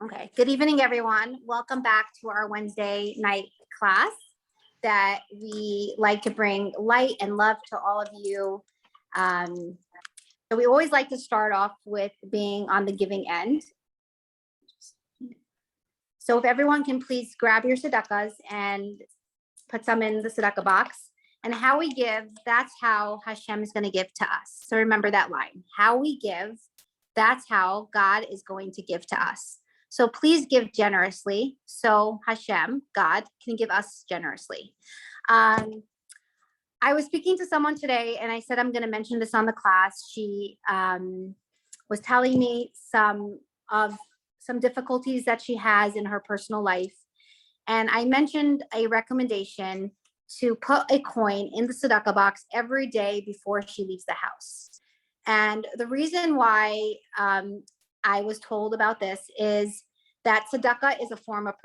Okay, good evening, everyone. Welcome back to our Wednesday night class that we like to bring light and love to all of you. So we always like to start off with being on the giving end. So if everyone can please grab your tzedakahs and put some in the tzedakah box. And how we give, that's how Hashem is going to give to us. So remember that line, how we give, that's how God is going to give to us. So please give generously. So Hashem, God, can give us generously. I was speaking to someone today and I said, I'm going to mention this on the class. She was telling me some difficulties that she has in her personal life. And I mentioned a recommendation to put a coin in the tzedakah box every day before she leaves the house. And the reason why I was told about this is that tzedakah is a form of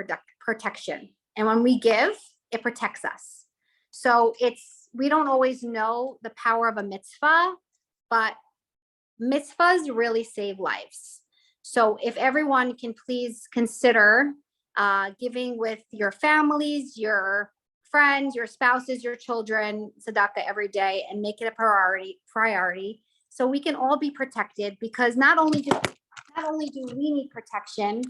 protection. And when we give, it protects us. So we don't always know the power of a mitzvah, but mitzvahs really save lives. So if everyone can please consider giving with your families, your friends, your spouses, your children, tzedakah every day, and make it a priority, so we can all be protected, because not only do we need protection,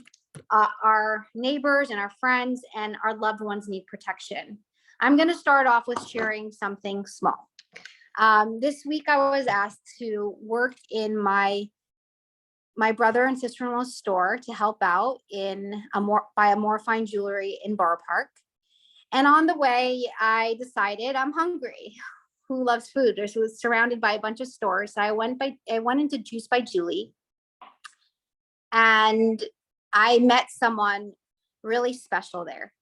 our neighbors and our friends and our loved ones need protection. I'm going to start off with sharing something small. This week I was asked to work in my brother and sister-in-law's store to help out buy a more fine jewelry in Borough Park. And on the way, I decided I'm hungry. Who loves food? It was surrounded by a bunch of stores. So I went into Juice by Julie, and I met someone really special there.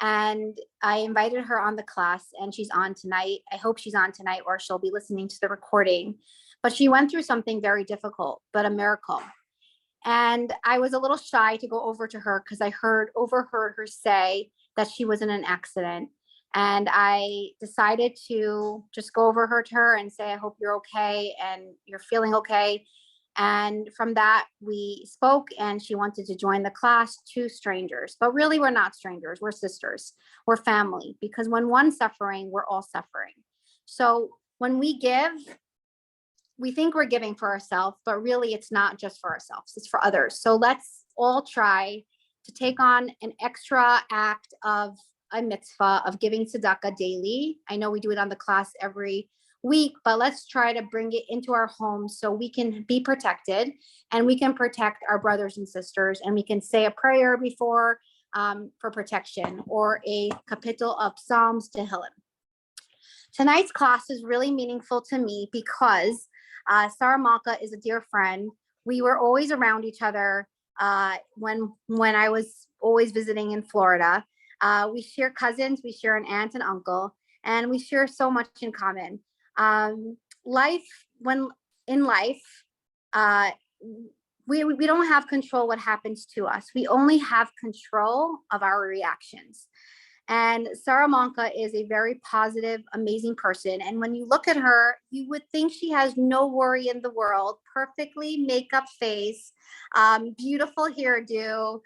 And I invited her on the class, and she's on tonight. I hope she's on tonight, or she'll be listening to the recording. But she went through something very difficult, but a miracle. And I was a little shy to go over to her because I overheard her say that she was in an accident. And I decided to just go over to her and say, I hope you're okay and you're feeling okay. And from that, we spoke, and she wanted to join the class. 2 strangers, but really we're not strangers. We're sisters, we're family, because when one's suffering, we're all suffering. So when we give, we think we're giving for ourselves, but really it's not just for ourselves, it's for others. So let's all try to take on an extra act of a mitzvah of giving tzedakah daily. I know we do it on the class every week, but let's try to bring it into our homes so we can be protected and we can protect our brothers and sisters, and we can say a prayer before for protection, or a kapitel of Psalms Tehillim. Tonight's class is really meaningful to me because Sarah Malka is a dear friend. We were always around each other when I was always visiting in Florida. We share cousins, we share an aunt and uncle, and we share so much in common. In life, we don't have control what happens to us. We only have control of our reactions. And Sarah Malka is a very positive, amazing person. And when you look at her, you would think she has no worry in the world, perfectly makeup face, beautiful hairdo,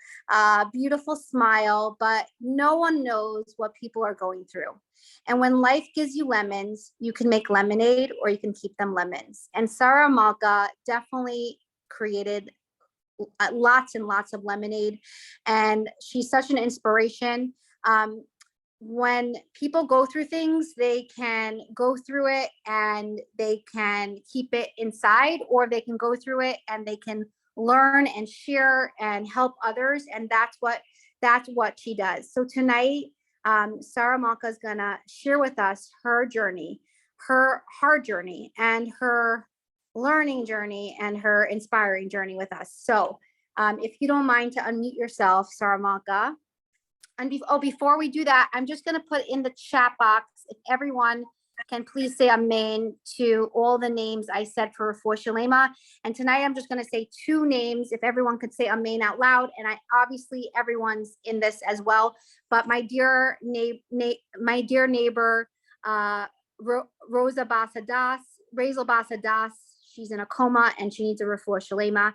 beautiful smile, but no one knows what people are going through. And when life gives you lemons, you can make lemonade, or you can keep them lemons. And Sarah Malka definitely created lots and lots of lemonade. And she's such an inspiration. When people go through things, they can go through it and they can keep it inside, or they can go through it and they can learn and share and help others. And that's what she does. So tonight, Sarah Malka is gonna share with us her journey, her hard journey, and her learning journey, and her inspiring journey with us. So if you don't mind to unmute yourself, Sarah Malka. And before we do that, I'm just going to put in the chat box, if everyone can please say amen to all the names I said for Refuah Shalema. And tonight I'm just going to say 2 names, if everyone could say amen out loud. And obviously everyone's in this as well. But my dear neighbor, Razel Basadas, she's in a coma and she needs a Refuah Shalema.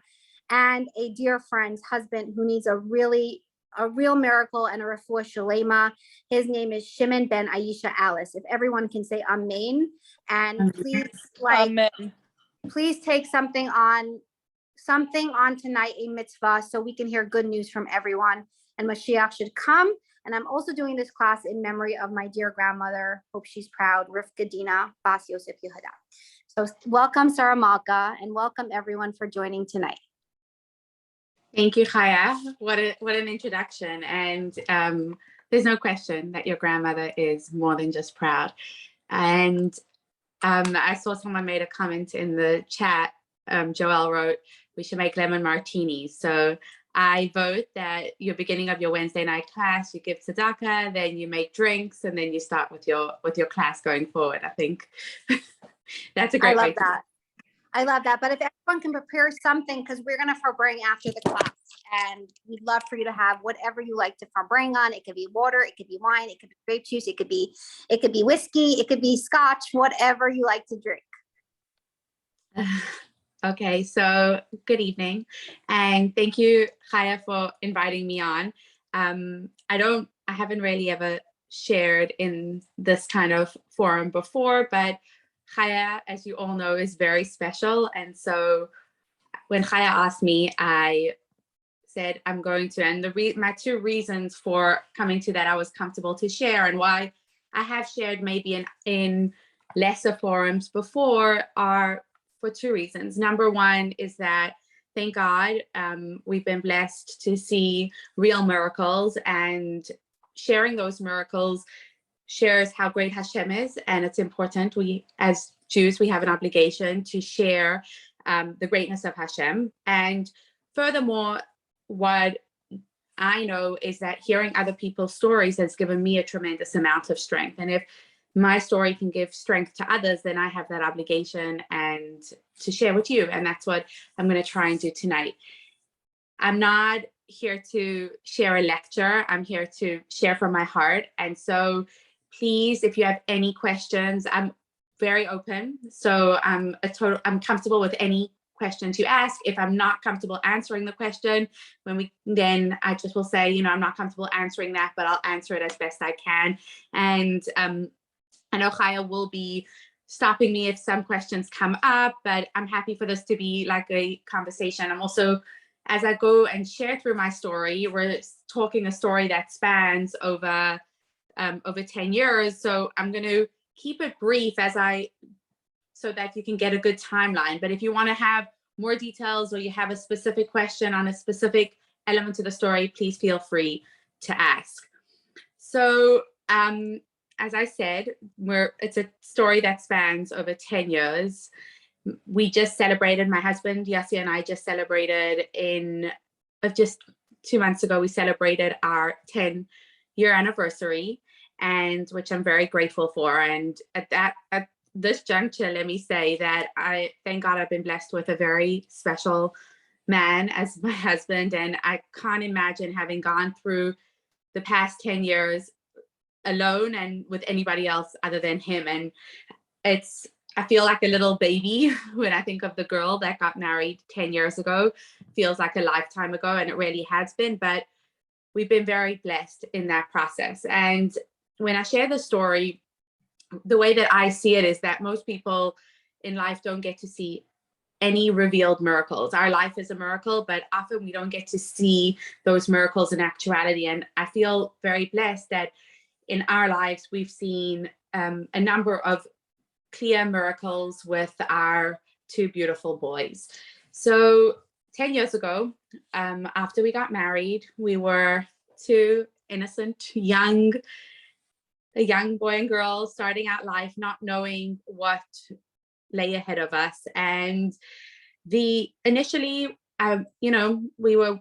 and a dear friend's husband who needs a real miracle and a refuah shalema. His name is Shimon ben Aisha Alice. If everyone can say amen, and please, Amen. please take something on tonight, a mitzvah, so we can hear good news from everyone and Mashiach should come. And I'm also doing this class in memory of my dear grandmother. Hope she's proud, Rivka Dina Bas Yosef Yehuda. So welcome, Sarah Malka, and welcome everyone for joining tonight. Thank you, Chaya. What an introduction. And there's no question that your grandmother is more than just proud. And I saw someone made a comment in the chat. Joelle wrote, we should make lemon martinis. So I vote that your beginning of your Wednesday night class, you give tzedakah, then you make drinks, and then you start with your class going forward. I think that's a great way. I love that. But if everyone can prepare something, because we're going to bring after the class, and we'd love for you to have whatever you like to bring on. It could be water, it could be wine, it could be grape juice, it could be whiskey, it could be scotch, whatever you like to drink. Okay, so good evening, and thank you, Chaya, for inviting me on. I haven't really ever shared in this kind of forum before, but Chaya, as you all know, is very special. And so when Chaya asked me, I said, I'm going to, and my two reasons for coming to that I was comfortable to share, and why I have shared maybe in lesser forums before, are for two reasons. Number one is that, thank God, we've been blessed to see real miracles, and sharing those miracles shares how great Hashem is, and it's important. We, as Jews, we have an obligation to share the greatness of Hashem. And furthermore, what I know is that hearing other people's stories has given me a tremendous amount of strength. And if my story can give strength to others, then I have that obligation and to share with you. And that's what I'm going to try and do tonight. I'm not here to share a lecture. I'm here to share from my heart. And so please, if you have any questions, I'm very open. So I'm comfortable with any questions you ask. If I'm not comfortable answering the question, then I just will say, I'm not comfortable answering that, but I'll answer it as best I can. And I know Chaya will be stopping me if some questions come up, but I'm happy for this to be like a conversation. I'm also, as I go and share through my story, we're talking a story that spans over 10 years. So I'm going to keep it brief so that you can get a good timeline. But if you want to have more details, or you have a specific question on a specific element of the story, please feel free to ask. So as I said, it's a story that spans over 10 years. We just celebrated, my husband, Yossi, and I just celebrated just 2 months ago, we celebrated our 10-year anniversary, and which I'm very grateful for. And at this juncture, let me say that thank God I've been blessed with a very special man as my husband. And I can't imagine having gone through the past 10 years alone and with anybody else other than him. And I feel like a little baby when I think of the girl that got married 10 years ago. Feels like a lifetime ago, and it really has been, but we've been very blessed in that process. And when I share the story, the way that I see it is that most people in life don't get to see any revealed miracles. Our life is a miracle, but often we don't get to see those miracles in actuality. And I feel very blessed that in our lives, we've seen a number of clear miracles with our two beautiful boys. So 10 years ago, after we got married, we were two innocent, a young boy and girl starting out life, not knowing what lay ahead of us. And initially, we were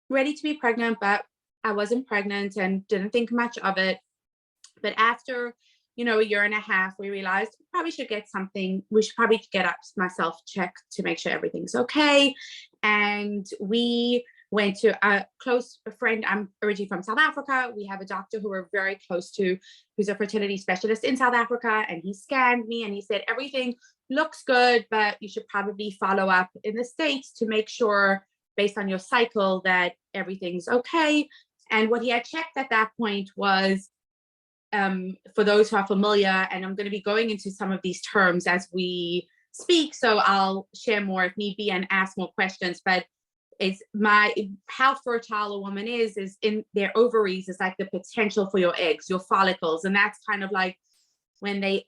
ready to be pregnant, but I wasn't pregnant and didn't think much of it. But after, a year and a half, we realized we should probably get myself checked to make sure everything's okay. And we went to a close friend. I'm originally from South Africa. We have a doctor who we're very close to, who's a fertility specialist in South Africa. And he scanned me and he said everything looks good, but you should probably follow up in the States to make sure, based on your cycle, that everything's okay. And what he had checked at that point was, for those who are familiar, and I'm going to be going into some of these terms as we speak, so I'll share more if need be and ask more questions, but it's how fertile a woman is in their ovaries is like the potential for your eggs, your follicles. And that's kind of like when they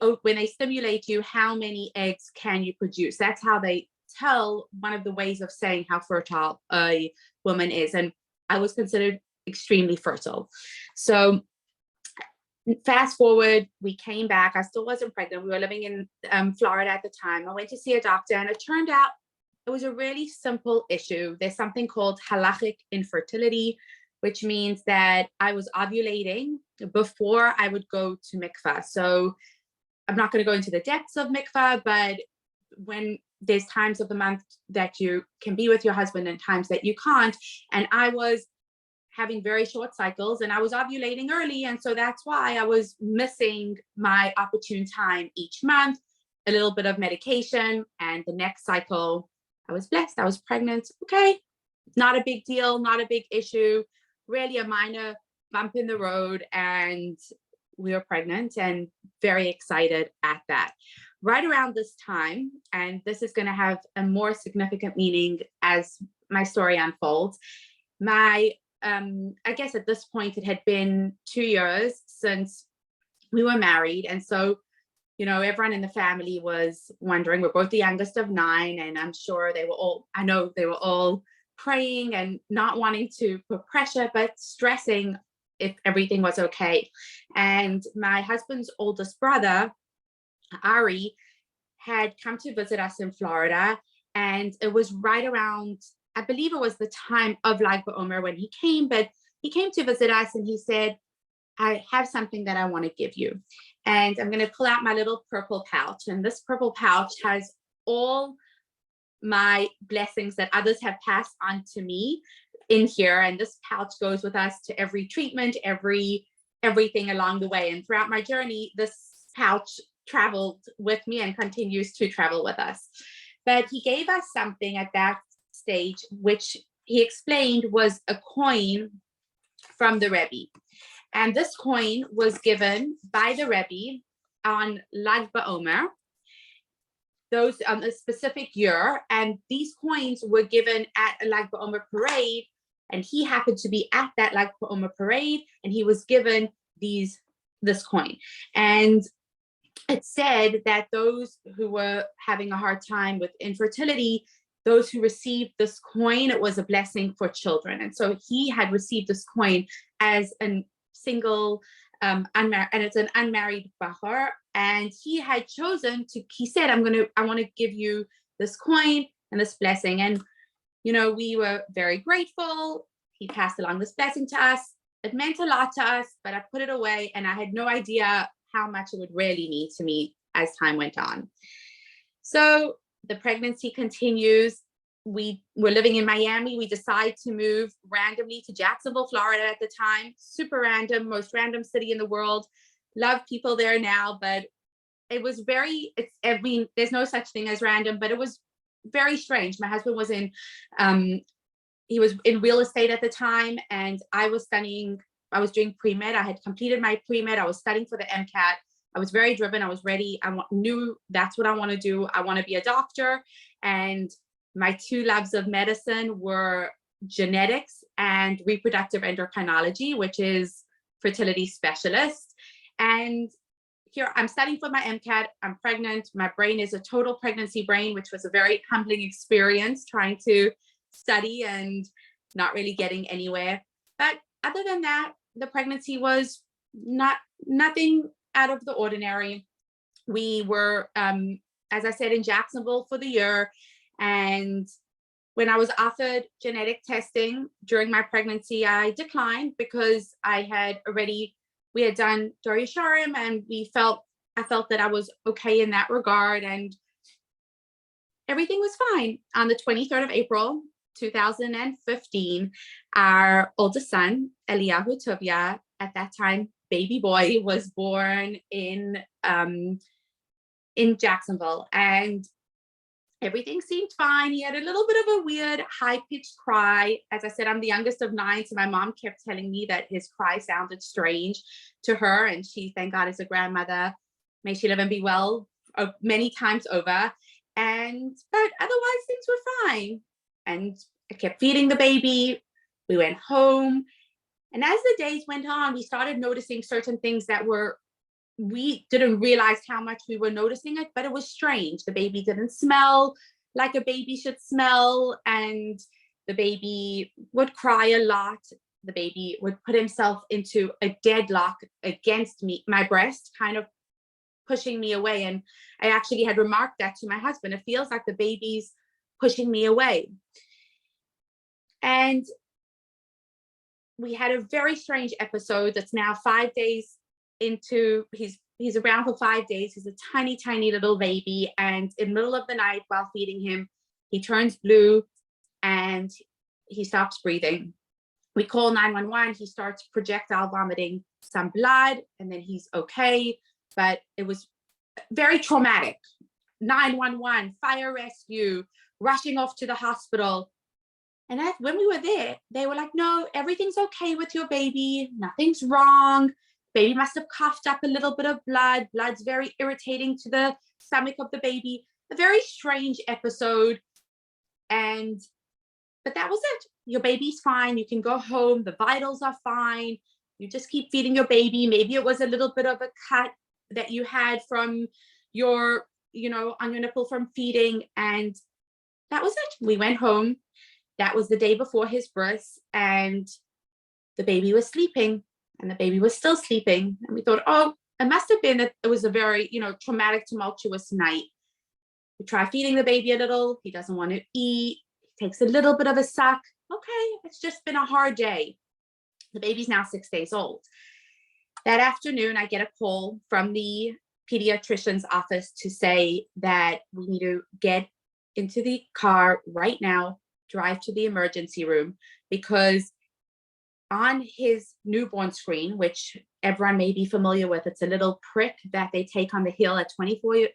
stimulate you, how many eggs can you produce? That's how they tell, one of the ways of saying how fertile a woman is. And I was considered extremely fertile. So fast forward, we came back. I still wasn't pregnant. We were living in Florida at the time. I went to see a doctor, and it turned out it was a really simple issue. There's something called halachic infertility, which means that I was ovulating before I would go to mikvah. So I'm not going to go into the depths of mikvah, but when there's times of the month that you can be with your husband and times that you can't, and I was having very short cycles and I was ovulating early, and so that's why I was missing my opportune time each month, a little bit of medication, and the next cycle I was blessed, I was pregnant. Okay, not a big deal, not a big issue, really a minor bump in the road, and we were pregnant and very excited at that. Right around this time, and this is going to have a more significant meaning as my story unfolds, I guess at this point it had been 2 years since we were married, and so everyone in the family was wondering. We're both the youngest of 9, and I'm sure I know they were all praying and not wanting to put pressure, but stressing if everything was okay. And my husband's oldest brother, Ari, had come to visit us in Florida, and it was right around, I believe it was the time of Lag BaOmer when he came, but he came to visit us and he said, I have something that I want to give you. And I'm going to pull out my little purple pouch. And this purple pouch has all my blessings that others have passed on to me in here. And this pouch goes with us to every treatment, everything along the way. And throughout my journey, this pouch traveled with me and continues to travel with us. But he gave us something at that stage, which he explained was a coin from the Rebbe. And this coin was given by the Rebbe on Lag BaOmer, those on a specific year. And these coins were given at a Lag BaOmer parade. And he happened to be at that Lag BaOmer parade, and he was given this coin. And it said that those who were having a hard time with infertility, those who received this coin, it was a blessing for children. And so he had received this coin as a single, unmarried, and it's an unmarried bahar. And he had chosen he said, I want to give you this coin and this blessing. And, we were very grateful. He passed along this blessing to us. It meant a lot to us, but I put it away, and I had no idea how much it would really mean to me as time went on. So the pregnancy continues. We were living in Miami. We decide to move randomly to Jacksonville, Florida at the time. Super random, most random city in the world. Love people there now, but it was there's no such thing as random, but it was very strange. My husband was he was in real estate at the time, and I was doing pre-med. I had completed my pre-med. I was studying for the MCAT. I was very driven. I was ready. Knew that's what I want to do. I want to be a doctor. And my two loves of medicine were genetics and reproductive endocrinology, which is fertility specialist. And here I'm studying for my MCAT. I'm pregnant. My brain is a total pregnancy brain, which was a very humbling experience, trying to study and not really getting anywhere. But other than that, the pregnancy was nothing out of the ordinary. We were, as I said, in Jacksonville for the year. And when I was offered genetic testing during my pregnancy, I declined because we had done Dor Yesharim, and I felt that I was okay in that regard, and everything was fine. On the 23rd of April, 2015, our oldest son, Eliyahu Tovia, at that time, baby boy, was born in in Jacksonville, and everything seemed fine. He had a little bit of a weird high-pitched cry. As I said, I'm the youngest of 9, so my mom kept telling me that his cry sounded strange to her, and she, thank God, is a grandmother. May she live and be well many times over. But otherwise things were fine. And I kept feeding the baby. We went home. And as the days went on, we started noticing certain things that we didn't realize how much we were noticing it, but it was strange. The baby didn't smell like a baby should smell, and the baby would cry a lot. The baby would put himself into a deadlock against me, my breast, kind of pushing me away. And I actually had remarked that to my husband. It feels like the baby's pushing me away. And we had a very strange episode that's now 5 days into, he's around for 5 days. He's a tiny, tiny little baby. And in the middle of the night while feeding him, he turns blue and he stops breathing. We call 911. He starts projectile vomiting some blood, and then he's okay. But it was very traumatic. 911, fire rescue, rushing off to the hospital. And when we were there, they were like, no, everything's okay with your baby. Nothing's wrong. Baby must have coughed up a little bit of blood. Blood's very irritating to the stomach of the baby. A very strange episode. But that was it. Your baby's fine. You can go home. The vitals are fine. You just keep feeding your baby. Maybe it was a little bit of a cut that you had from your, on your nipple from feeding. And that was it. We went home. That was the day before his birth, and the baby was sleeping, and the baby was still sleeping. And we thought, oh, it must have been that it was a very, traumatic, tumultuous night. We try feeding the baby a little. He doesn't want to eat. He takes a little bit of a suck. Okay, it's just been a hard day. The baby's now 6 days old. That afternoon, I get a call from the pediatrician's office to say that we need to get into the car right now, drive to the emergency room, because on his newborn screen, which everyone may be familiar with, it's a little prick that they take on the heel at 24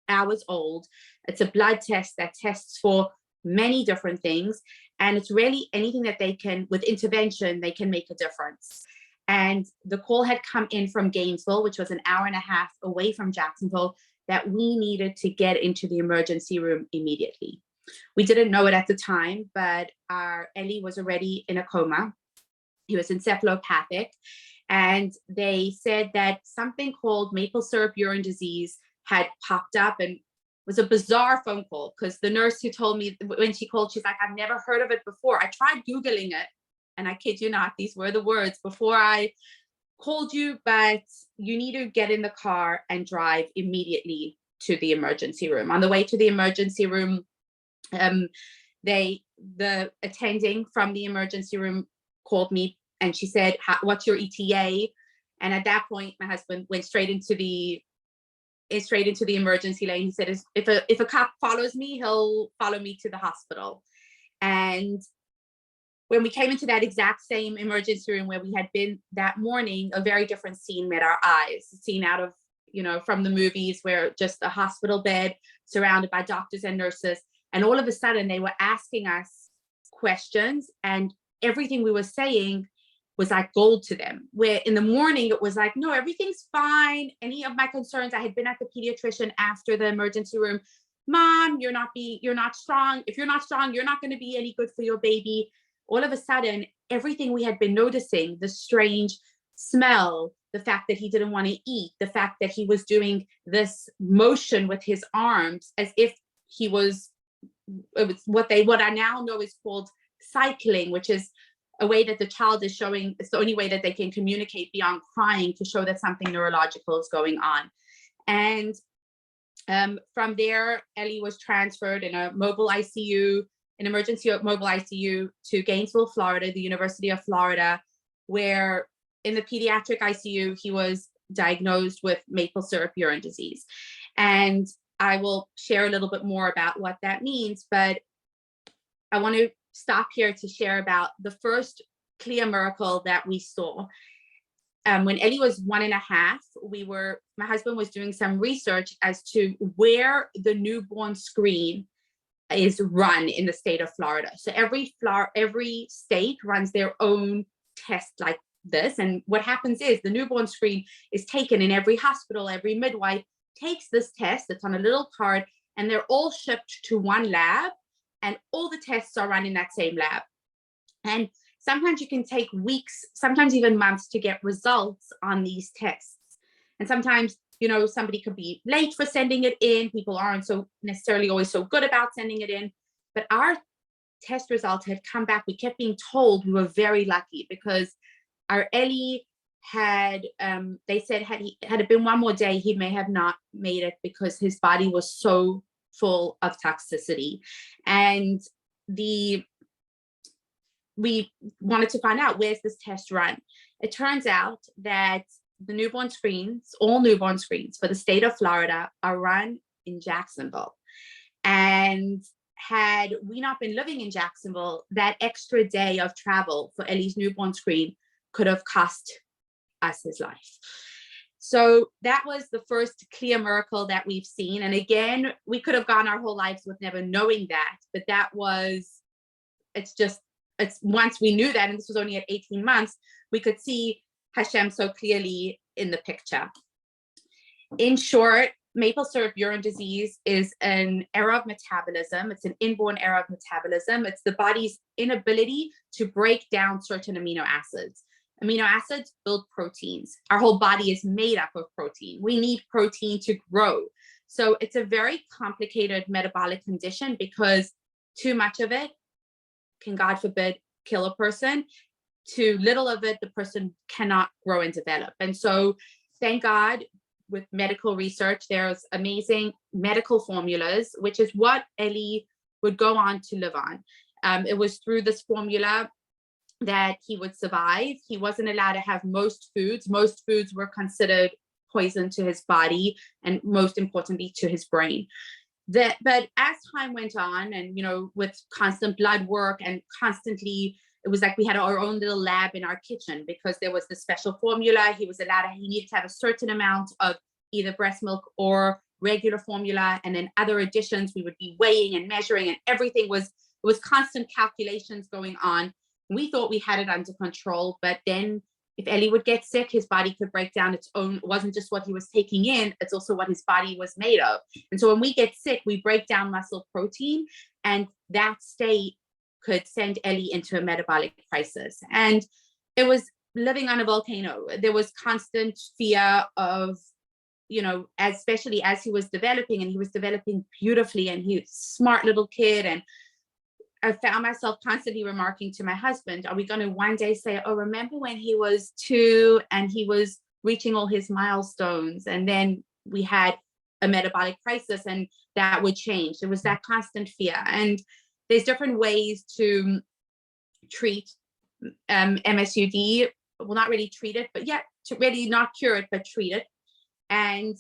hours old. It's a blood test that tests for many different things. And it's really anything that they can, with intervention, they can make a difference. And the call had come in from Gainesville, which was an hour and a half away from Jacksonville, that we needed to get into the emergency room immediately. We didn't know it at the time, but our Ellie was already in a coma. He was encephalopathic. And they said that something called maple syrup urine disease had popped up, and was a bizarre phone call, because the nurse who told me when she called, she's like, I've never heard of it before. I tried Googling it, and I kid you not, these were the words before I called you, but you need to get in the car and drive immediately to the emergency room. On the way to the emergency room, the attending from the emergency room called me, and she said, what's your ETA? And at that point, my husband went straight into the emergency lane. He said, if a cop follows me, he'll follow me to the hospital. And when we came into that exact same emergency room where we had been that morning, a very different scene met our eyes. A scene out of, from the movies, where just a hospital bed surrounded by doctors and nurses. And all of a sudden they were asking us questions, and everything we were saying was like gold to them. Where in the morning it was like, no, everything's fine. Any of my concerns, I had been at the pediatrician after the emergency room. Mom, you're not strong. If you're not strong, you're not going to be any good for your baby. All of a sudden, everything we had been noticing, the strange smell, the fact that he didn't want to eat, the fact that he was doing this motion with his arms as if it was what I now know is called cycling, which is a way that the child is showing, it's the only way that they can communicate beyond crying, to show that something neurological is going on. And from there, Ellie was transferred in a mobile ICU, an emergency mobile ICU, to Gainesville, Florida, the University of Florida, where in the pediatric ICU, he was diagnosed with maple syrup urine disease. And I will share a little bit more about what that means, but I want to stop here to share about the first clear miracle that we saw. when Ellie was 1.5, my husband was doing some research as to where the newborn screen is run in the state of Florida. So every state runs their own test like this. And what happens is the newborn screen is taken in every hospital. Every midwife takes this test. It's on a little card, and they're all shipped to one lab, and all the tests are run in that same lab. And sometimes you can take weeks, sometimes even months to get results on these tests. And sometimes, somebody could be late for sending it in. People aren't so necessarily always so good about sending it in. But our test results had come back. We kept being told we were very lucky because our Ellie had, they said, had it been one more day, he may have not made it because his body was so full of toxicity. And we wanted to find out, where's this test run? It turns out that the newborn screens, all newborn screens for the state of Florida, are run in Jacksonville. And had we not been living in Jacksonville, that extra day of travel for Ellie's newborn screen could have cost us his life. So that was the first clear miracle that we've seen. And again, we could have gone our whole lives with never knowing that, but it's once we knew that, and this was only at 18 months, we could see Hashem so clearly in the picture. In short, maple syrup urine disease is an error of metabolism. It's an inborn error of metabolism. It's the body's inability to break down certain amino acids. Amino acids build proteins. Our whole body is made up of protein. We need protein to grow. So it's a very complicated metabolic condition because too much of it can, God forbid, kill a person. Too little of it, the person cannot grow and develop. And so thank God, with medical research, there's amazing medical formulas, which is what Ellie would go on to live on. It was through this formula that he would survive. He wasn't allowed to have most foods. Most foods were considered poison to his body and, most importantly, to his brain. But as time went on, and with constant blood work and constantly, it was like we had our own little lab in our kitchen because there was the special formula. He needed to have a certain amount of either breast milk or regular formula, and then other additions we would be weighing and measuring, and everything it was constant calculations going on. We thought we had it under control, but then if Ellie would get sick, his body could break down its own. It wasn't just what he was taking in, it's also what his body was made of. And so when we get sick, we break down muscle protein, and that state could send Ellie into a metabolic crisis. And it was living on a volcano. There was constant fear of, especially as he was developing, and he was developing beautifully, and he's a smart little kid. And I found myself constantly remarking to my husband, are we going to one day say, oh, remember when he was 2 and he was reaching all his milestones, and then we had a metabolic crisis and that would change? It was that constant fear. And there's different ways to treat MSUD. Well, not really treat it, but to really not cure it, but treat it. And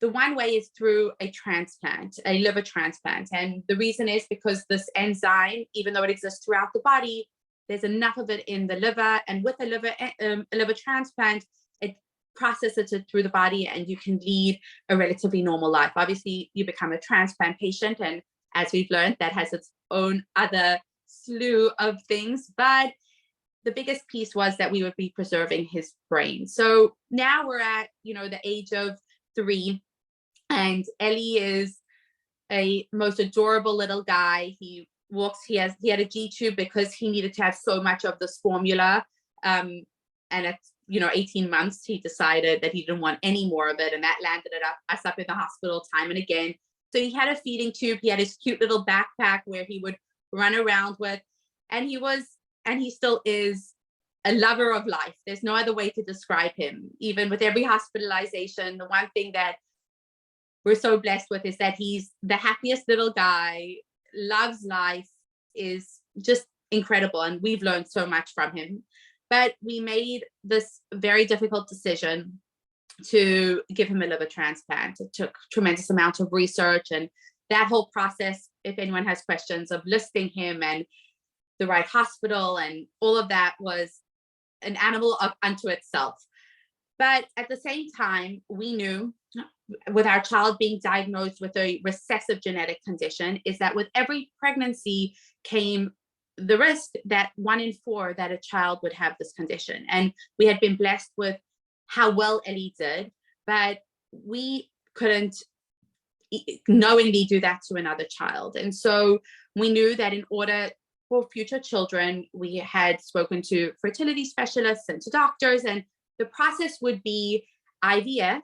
the one way is through a transplant, a liver transplant. And the reason is because this enzyme, even though it exists throughout the body, there's enough of it in the liver. And with a liver transplant, it processes it through the body, and you can lead a relatively normal life. Obviously, you become a transplant patient, and as we've learned, that has its own other slew of things. But the biggest piece was that we would be preserving his brain. So now we're at, the age of 3, and Ellie is a most adorable little guy. He had a G-tube because he needed to have so much of this formula. And at 18 months, he decided that he didn't want any more of it, and that landed us up in the hospital time and again. So he had a feeding tube. He had his cute little backpack where he would run around with, and he still is a lover of life. There's no other way to describe him. Even with every hospitalization, the one thing that we're so blessed with is that he's the happiest little guy, loves life, is just incredible. And we've learned so much from him. But we made this very difficult decision to give him a liver transplant. It took a tremendous amount of research, and that whole process, if anyone has questions, of listing him and the right hospital and all of that, was an animal unto itself. But at the same time, we knew with our child being diagnosed with a recessive genetic condition is that with every pregnancy came the risk that 1 in 4 that a child would have this condition. And we had been blessed with how well Ellie did, but we couldn't knowingly do that to another child. And so we knew that in order for future children, we had spoken to fertility specialists and to doctors, and the process would be IVF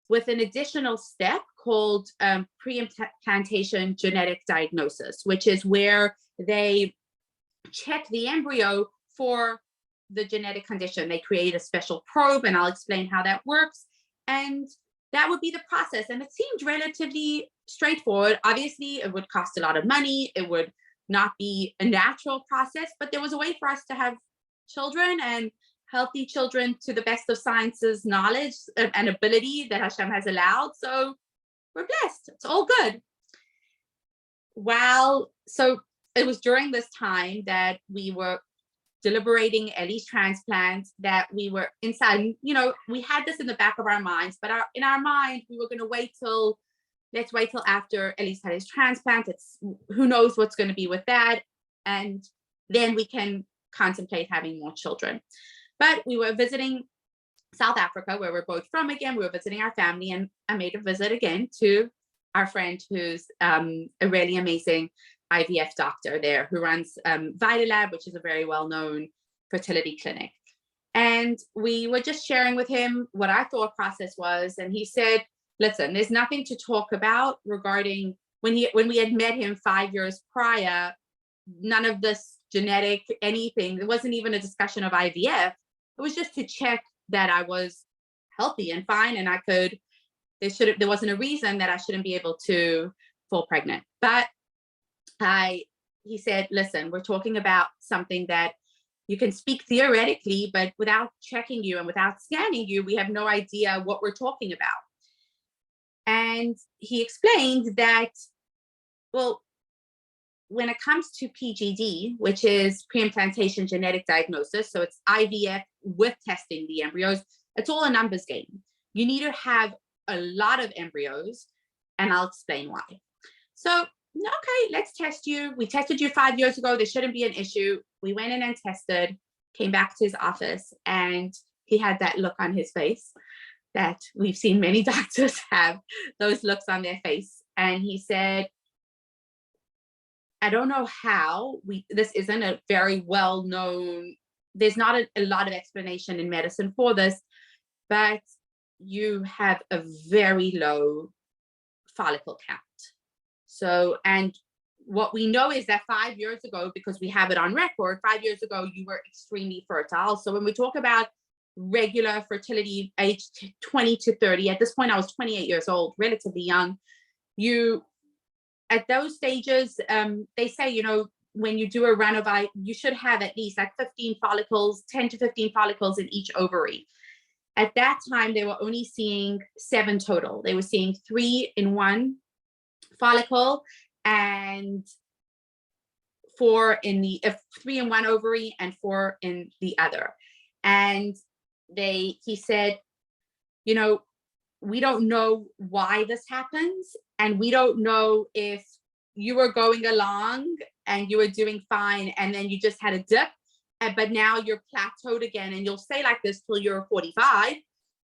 with an additional step called pre-implantation genetic diagnosis, which is where they check the embryo for the genetic condition. They create a special probe, and I'll explain how that works. And that would be the process. And it seemed relatively straightforward. Obviously, it would cost a lot of money. It would not be a natural process, but there was a way for us to have children, and healthy children to the best of science's knowledge and ability that Hashem has allowed. So we're blessed. It's all good. So it was during this time that we were deliberating Ellie's transplant, that we were inside, we had this in the back of our minds, but in our mind, we were going to let's wait till after Ellie's had his transplant. Who knows what's going to be with that. And then we can contemplate having more children. But we were visiting South Africa, where we're both from again. We were visiting our family, and I made a visit again to our friend who's a really amazing IVF doctor there, who runs VitaLab, which is a very well-known fertility clinic. And we were just sharing with him what our thought process was. And he said, listen, there's nothing to talk about regarding when we had met him 5 years prior, none of this genetic anything. There wasn't even a discussion of IVF. It was just to check that I was healthy and fine, and there wasn't a reason that I shouldn't be able to fall pregnant. But he said, listen, we're talking about something that you can speak theoretically, but without checking you and without scanning you, we have no idea what we're talking about. And he explained that, well, when it comes to PGD, which is pre-implantation genetic diagnosis, so it's IVF with testing the embryos, it's all a numbers game. You need to have a lot of embryos, and I'll explain why. So, okay, let's test you. We tested you 5 years ago. There shouldn't be an issue. We went in and tested, came back to his office, and he had that look on his face that we've seen many doctors have, those looks on their face. And he said, I don't know how this isn't a very well-known, there's not a lot of explanation in medicine for this, but you have a very low follicle count. So, and what we know is that 5 years ago, because we have it on record, 5 years ago, you were extremely fertile. So when we talk about regular fertility, age 20 to 30, at this point, I was 28 years old, relatively young. At those stages, they say, when you do a run of you should have at least like 15 follicles, 10 to 15 follicles in each ovary. At that time, they were only seeing 7 total. They were seeing 3 in one follicle and 3 in one ovary and 4 in the other. And he said, we don't know why this happens. And we don't know if you were going along and you were doing fine, and then you just had a dip, but now you're plateaued again, and you'll stay like this till you're 45,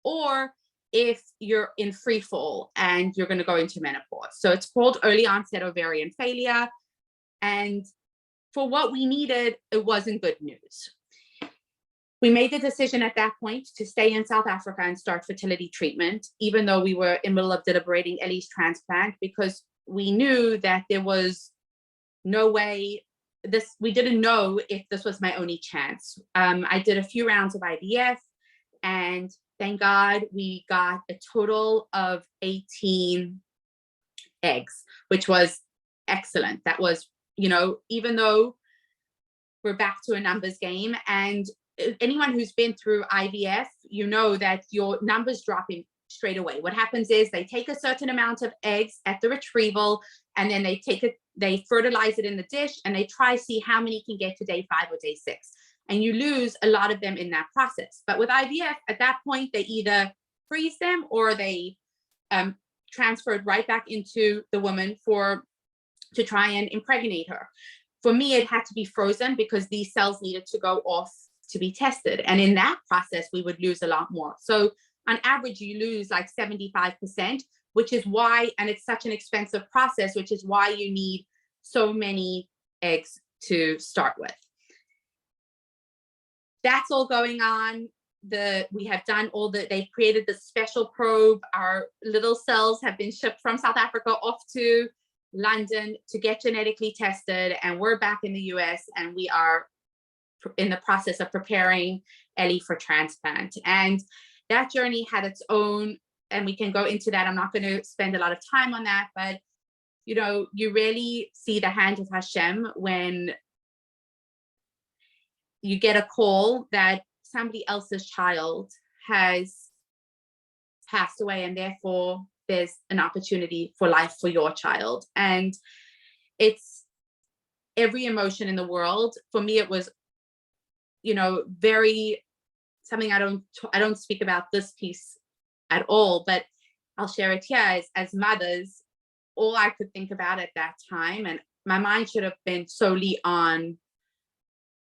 or if you're in free fall and you're going to go into menopause. So it's called early onset ovarian failure. And for what we needed, it wasn't good news. We made the decision at that point to stay in South Africa and start fertility treatment, even though we were in the middle of deliberating Ellie's transplant, because we knew that there was no way we didn't know if this was my only chance. I did a few rounds of IVF, and thank God we got a total of 18 eggs, which was excellent. That was, even though we're back to a numbers game, and anyone who's been through IVF, that your numbers drop in straight away. What happens is they take a certain amount of eggs at the retrieval, and then they fertilize it in the dish, and they try to see how many can get to day 5 or day 6. and you lose a lot of them in that process. But with IVF, at that point, they either freeze them or they transferred right back into the woman to try and impregnate her. For me, it had to be frozen because these cells needed to go off to be tested. And in that process, we would lose a lot more. So on average, you lose like 75%, which is why, and it's such an expensive process, which is why you need so many eggs to start with. That's all going on. We have done they've created the special probe. Our little cells have been shipped from South Africa off to London to get genetically tested. And we're back in the US and we are in the process of preparing Ellie for transplant. And that journey had its own, and we can go into that. I'm not going to spend a lot of time on that, but you really see the hand of Hashem when you get a call that somebody else's child has passed away, and therefore there's an opportunity for life for your child. And it's every emotion in the world. For me, it was, very something I don't speak about this piece at all, but I'll share it here. As mothers, all I could think about at that time, and my mind should have been solely on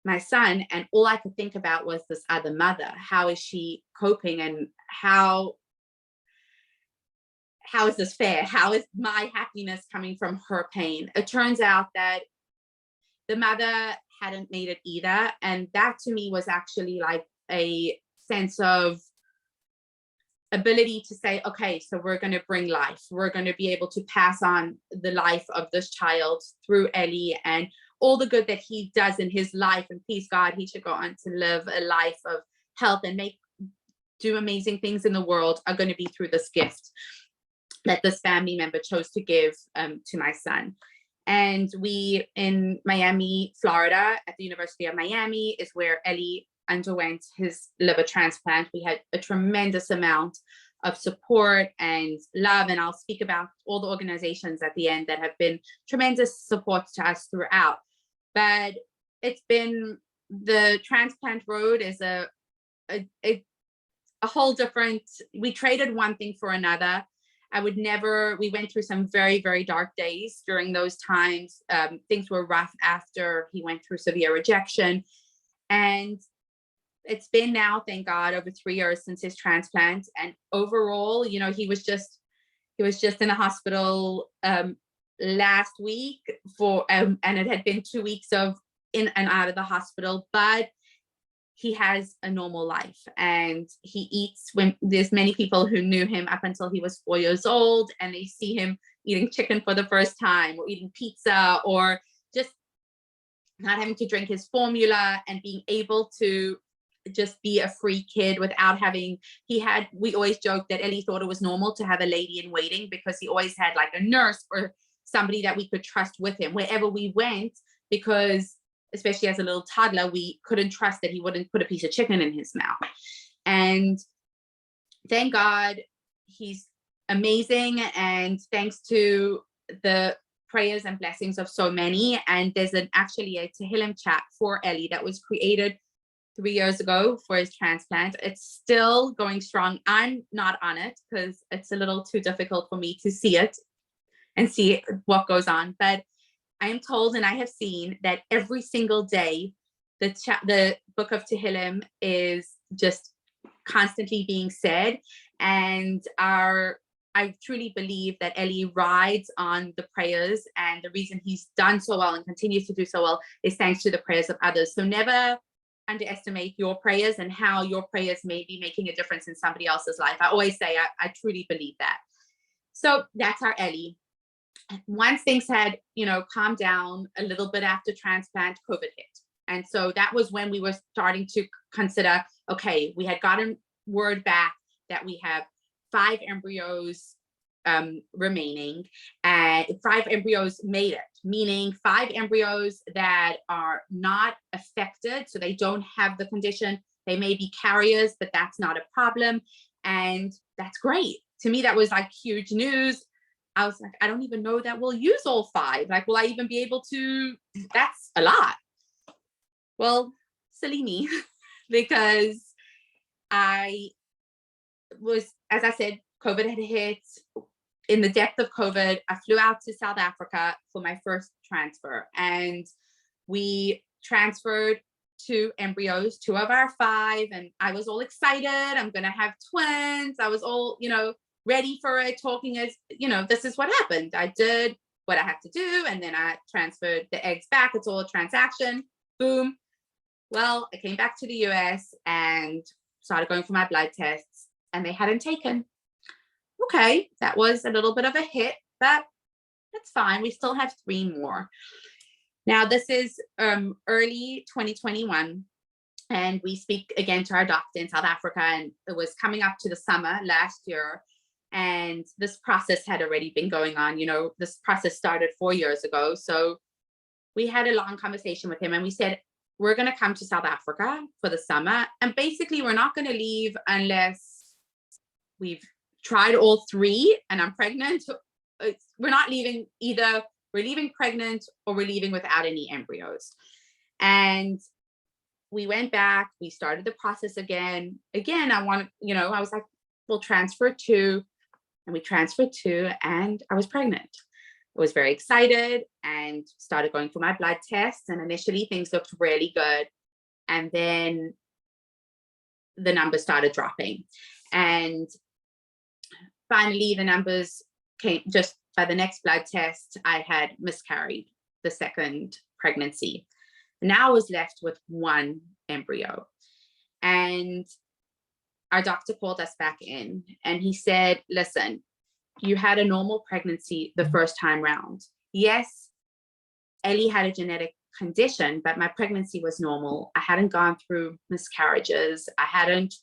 my son, and all I could think about was this other mother. How is she coping, and how is this fair? How is my happiness coming from her pain? It turns out that the mother hadn't made it either, and that to me was actually like a sense of ability to say, okay, so we're going to bring life. We're going to be able to pass on the life of this child through Ellie, and all the good that he does in his life, and please God, he should go on to live a life of health and do amazing things in the world, are going to be through this gift that this family member chose to give to my son. And we, in Miami, Florida, at the University of Miami, is where Ellie underwent his liver transplant. We had a tremendous amount of support and love, and I'll speak about all the organizations at the end that have been tremendous support to us throughout. But it's been, the transplant road is a whole different, we traded one thing for another. We went through some very, very dark days during those times. Things were rough after he went through severe rejection. And it's been now, thank God, over 3 years since his transplant. And overall, he was just in the hospital last week and it had been 2 weeks of in and out of the hospital, but he has a normal life and he eats. When there's many people who knew him up until he was 4 years old, and they see him eating chicken for the first time, or eating pizza, or just not having to drink his formula, and being able to just be a free kid without having, we always joked that Ellie thought it was normal to have a lady in waiting, because he always had like a nurse or somebody that we could trust with him wherever we went, because especially as a little toddler, we couldn't trust that he wouldn't put a piece of chicken in his mouth. And thank God he's amazing, and thanks to the prayers and blessings of so many. And there's actually a Tehillim chat for Ellie that was created 3 years ago for his transplant. It's still going strong. I'm not on it because it's a little too difficult for me to see it and see what goes on. But I am told, and I have seen, that every single day, the book of Tehillim is just constantly being said. And I truly believe that Ellie rides on the prayers, and the reason he's done so well and continues to do so well is thanks to the prayers of others. So never underestimate your prayers and how your prayers may be making a difference in somebody else's life. I always say I truly believe that. So that's our Ellie. Once things had, calmed down a little bit after transplant, COVID hit. And so that was when we were starting to consider, okay, we had gotten word back that we have 5 embryos remaining, and 5 embryos made it, meaning 5 embryos that are not affected. So they don't have the condition. They may be carriers, but that's not a problem. And that's great. To me, that was like huge news. I was like, I don't even know that we'll use all 5. Like, will I even be able to? That's a lot. Well, silly me, because I was, as I said, COVID had hit. In the depth of COVID, I flew out to South Africa for my first transfer, and we transferred 2 embryos, 2 of our 5, and I was all excited. I'm gonna have twins. I was all, ready for it, talking as, this is what happened. I did what I had to do, and then I transferred the eggs back. It's all a transaction. Boom. Well, I came back to the US and started going for my blood tests, and they hadn't taken. Okay, that was a little bit of a hit, but that's fine. We still have 3 more. Now, this is early 2021, and we speak again to our doctor in South Africa, and it was coming up to the summer last year, and this process had already been going on. This process started 4 years ago. So we had a long conversation with him, and we said, we're going to come to South Africa for the summer, and basically we're not going to leave unless we've tried all 3 and I'm pregnant. We're not leaving, either we're leaving pregnant or we're leaving without any embryos. And we went back, we started the process again. I was like, we'll transfer 2, and we transferred 2, and I was pregnant. I was very excited and started going for my blood tests, and initially things looked really good. And then the numbers started dropping. And finally, the numbers came just by the next blood test. I had miscarried the 2nd pregnancy. Now I was left with 1 embryo. And our doctor called us back in, and he said, listen, you had a normal pregnancy the first time round. Yes, Ellie had a genetic condition, but my pregnancy was normal. I hadn't gone through miscarriages. I hadn't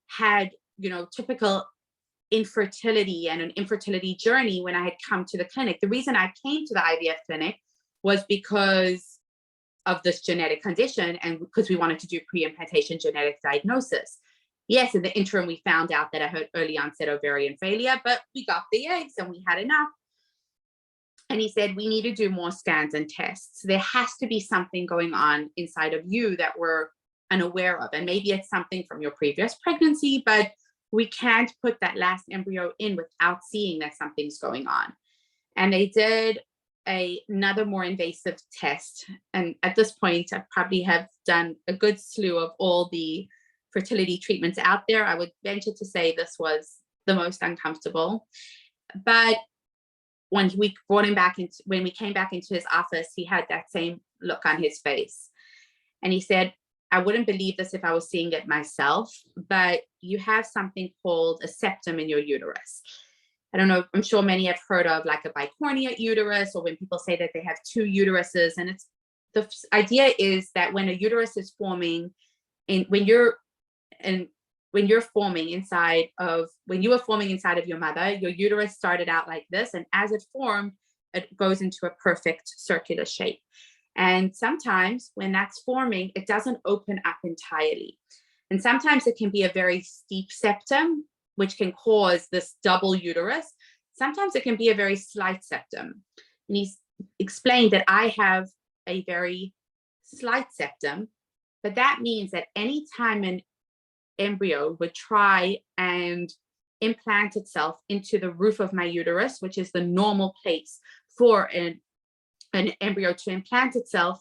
had, typical infertility and an infertility journey when I had come to the clinic. The reason I came to the IVF clinic was because of this genetic condition, and because we wanted to do pre-implantation genetic diagnosis. Yes, in the interim, we found out that I had early onset ovarian failure, but we got the eggs and we had enough. And he said, we need to do more scans and tests. There has to be something going on inside of you that we're unaware of. And maybe it's something from your previous pregnancy, but we can't put that last embryo in without seeing that something's going on. And they did another more invasive test. And at this point, I probably have done a good slew of all the fertility treatments out there. I would venture to say this was the most uncomfortable. But when we brought him back into, when we came back into his office, he had that same look on his face. And he said, I wouldn't believe this if I was seeing it myself, but you have something called a septum in your uterus. I don't know, I'm sure many have heard of like a bicornuate uterus, or when people say that they have 2 uteruses. And it's, the idea is that when a uterus is forming, when you were forming inside of your mother, your uterus started out like this, and as it formed, it goes into a perfect circular shape. And sometimes when that's forming, it doesn't open up entirely. And sometimes it can be a very steep septum, which can cause this double uterus. Sometimes it can be a very slight septum. And he's explained that I have a very slight septum, but that means that anytime an embryo would try and implant itself into the roof of my uterus, which is the normal place for an embryo to implant itself,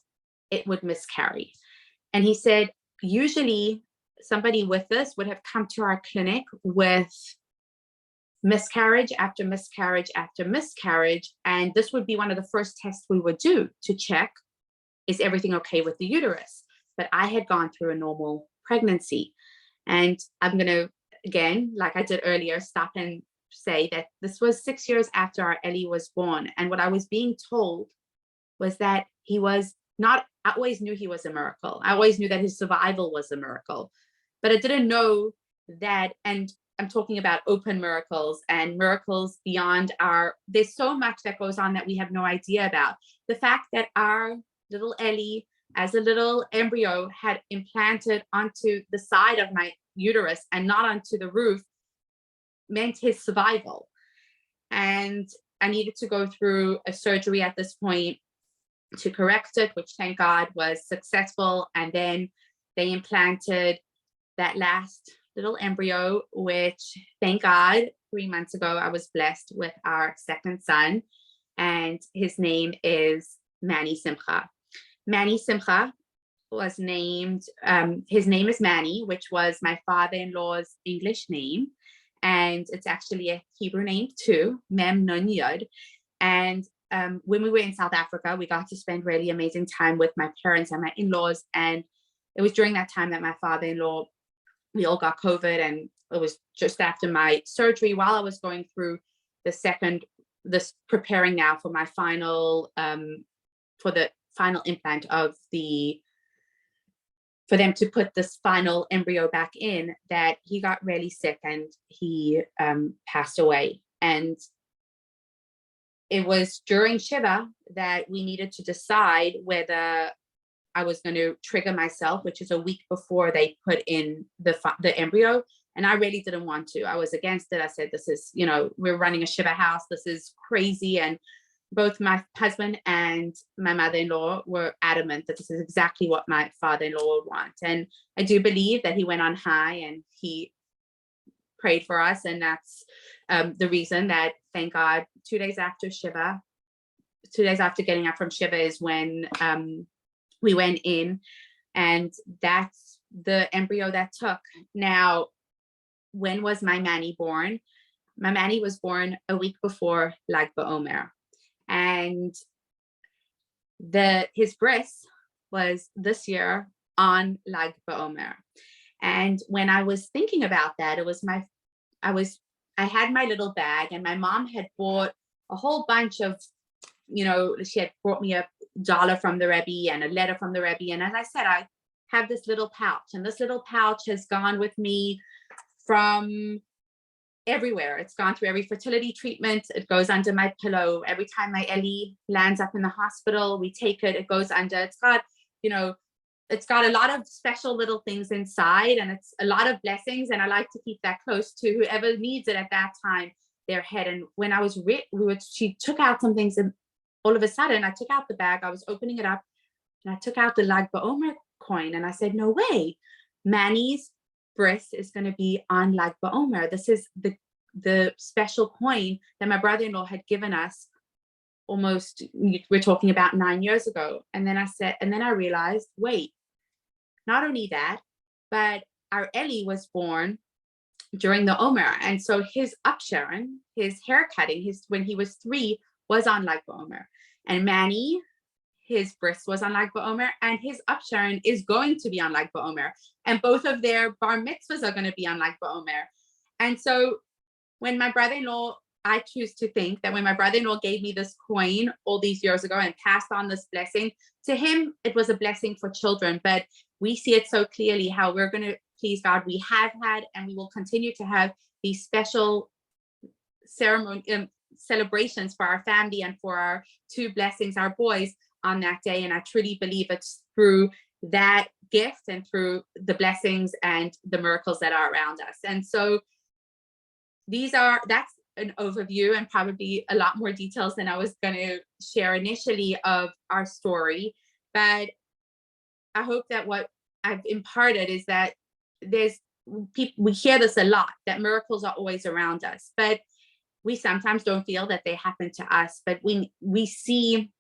it would miscarry. And he said, usually somebody with this would have come to our clinic with miscarriage after miscarriage after miscarriage. And this would be one of the first tests we would do to check, is everything okay with the uterus? But I had gone through a normal pregnancy. And I'm going to, again, like I did earlier, stop and say that this was 6 years after our Ellie was born. And what I was being told was that he was not, I always knew he was a miracle. I always knew that his survival was a miracle, but I didn't know that, and I'm talking about open miracles and miracles beyond there's so much that goes on that we have no idea about. The fact that our little Ellie, as a little embryo, had implanted onto the side of my uterus and not onto the roof meant his survival. And I needed to go through a surgery at this point to correct it, which thank God was successful. And then they implanted that last little embryo, which thank God 3 months ago, I was blessed with our second son, and his name is Manny Simcha. Manny Simcha was named, his name is Manny, which was my father-in-law's English name. And it's actually a Hebrew name too, Mem Nun Yud. And when we were in South Africa, we got to spend really amazing time with my parents and my in-laws. And it was during that time that my father-in-law, we all got COVID, and it was just after my surgery while I was going through preparing now for my final, for the final implant for them to put this final embryo back in, that he got really sick and he passed away. And it was during Shiva that we needed to decide whether I was going to trigger myself, which is a week before they put in the embryo. And I really didn't want to. I was against it. I said, this is, we're running a Shiva house. This is crazy. And both my husband and my mother-in-law were adamant that this is exactly what my father-in-law would want. And I do believe that he went on high and he prayed for us. And that's the reason that, thank God, 2 days after Shiva, 2 days after getting up from Shiva is when we went in, and that's the embryo that took. Now, when was my Manny born? My Manny was born a week before Lag BaOmer. And his bris was this year on Lag BaOmer. And when I was thinking about that, I had my little bag, and my mom had bought a whole bunch of, she had brought me $1 from the Rebbe and a letter from the Rebbe. And as I said, I have this little pouch, and this little pouch has gone with me from everywhere. It's gone through every fertility treatment. It goes under my pillow. Every time my Ellie lands up in the hospital, we take it, it goes under. It's got, it's got a lot of special little things inside, and it's a lot of blessings. And I like to keep that close to whoever needs it at that time, their head. And when I was she took out some things, and all of a sudden I took out the bag, I was opening it up, and I took out the Lag BaOmer coin, and I said, no way, Manny's bris is going to be on Lag BaOmer. This is the special coin that my brother-in-law had given us almost, we're talking about 9 years ago. And then I realized, wait, not only that, but our Ellie was born during the Omer. And so his upsharon, his hair cutting, when he was 3, was on Lag BaOmer. And Manny, his bris was on Lag BaOmer, and his upsharon is going to be on Lag BaOmer. And both of their bar mitzvahs are going to be on Lag BaOmer. And so when my brother-in-law, I choose to think that when my brother-in-law gave me this coin all these years ago and passed on this blessing, to him, it was a blessing for children. But we see it so clearly how we're going to please God. We have had, and we will continue to have these special celebrations for our family and for our 2 blessings, our boys, on that day. And I truly believe it's through that gift and through the blessings and the miracles that are around us. And so that's an overview, and probably a lot more details than I was going to share initially of our story. But I hope that what I've imparted is that we hear this a lot, that miracles are always around us, but we sometimes don't feel that they happen to us. But we see,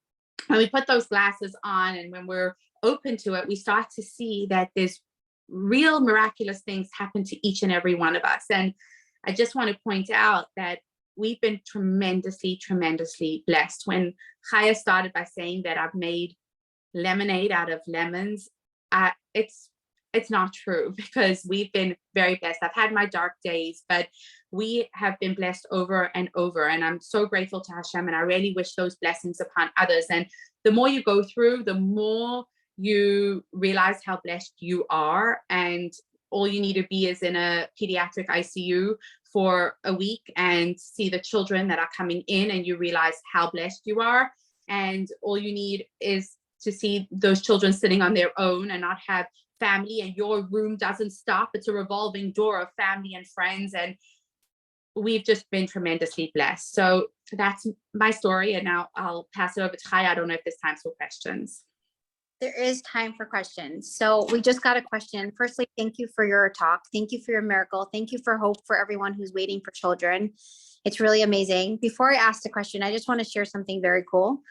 when we put those glasses on and when we're open to it, we start to see that there's real miraculous things happen to each and every one of us. And I just want to point out that we've been tremendously, tremendously blessed. When Chaya started by saying that I've made lemonade out of lemons, it's not true, because we've been very blessed. I've had my dark days, but we have been blessed over and over. And I'm so grateful to Hashem, and I really wish those blessings upon others. And the more you go through, the more you realize how blessed you are. And all you need to be is in a pediatric ICU for a week and see the children that are coming in, and you realize how blessed you are. And all you need is to see those children sitting on their own and not have family, and your room doesn't stop. It's a revolving door of family and friends. And we've just been tremendously blessed. So that's my story. And now I'll pass it over to Chaya. I don't know if there's time for questions. There is time for questions. So we just got a question. Firstly, thank you for your talk. Thank you for your miracle. Thank you for hope for everyone who's waiting for children. It's really amazing. Before I ask the question, I just want to share something very cool.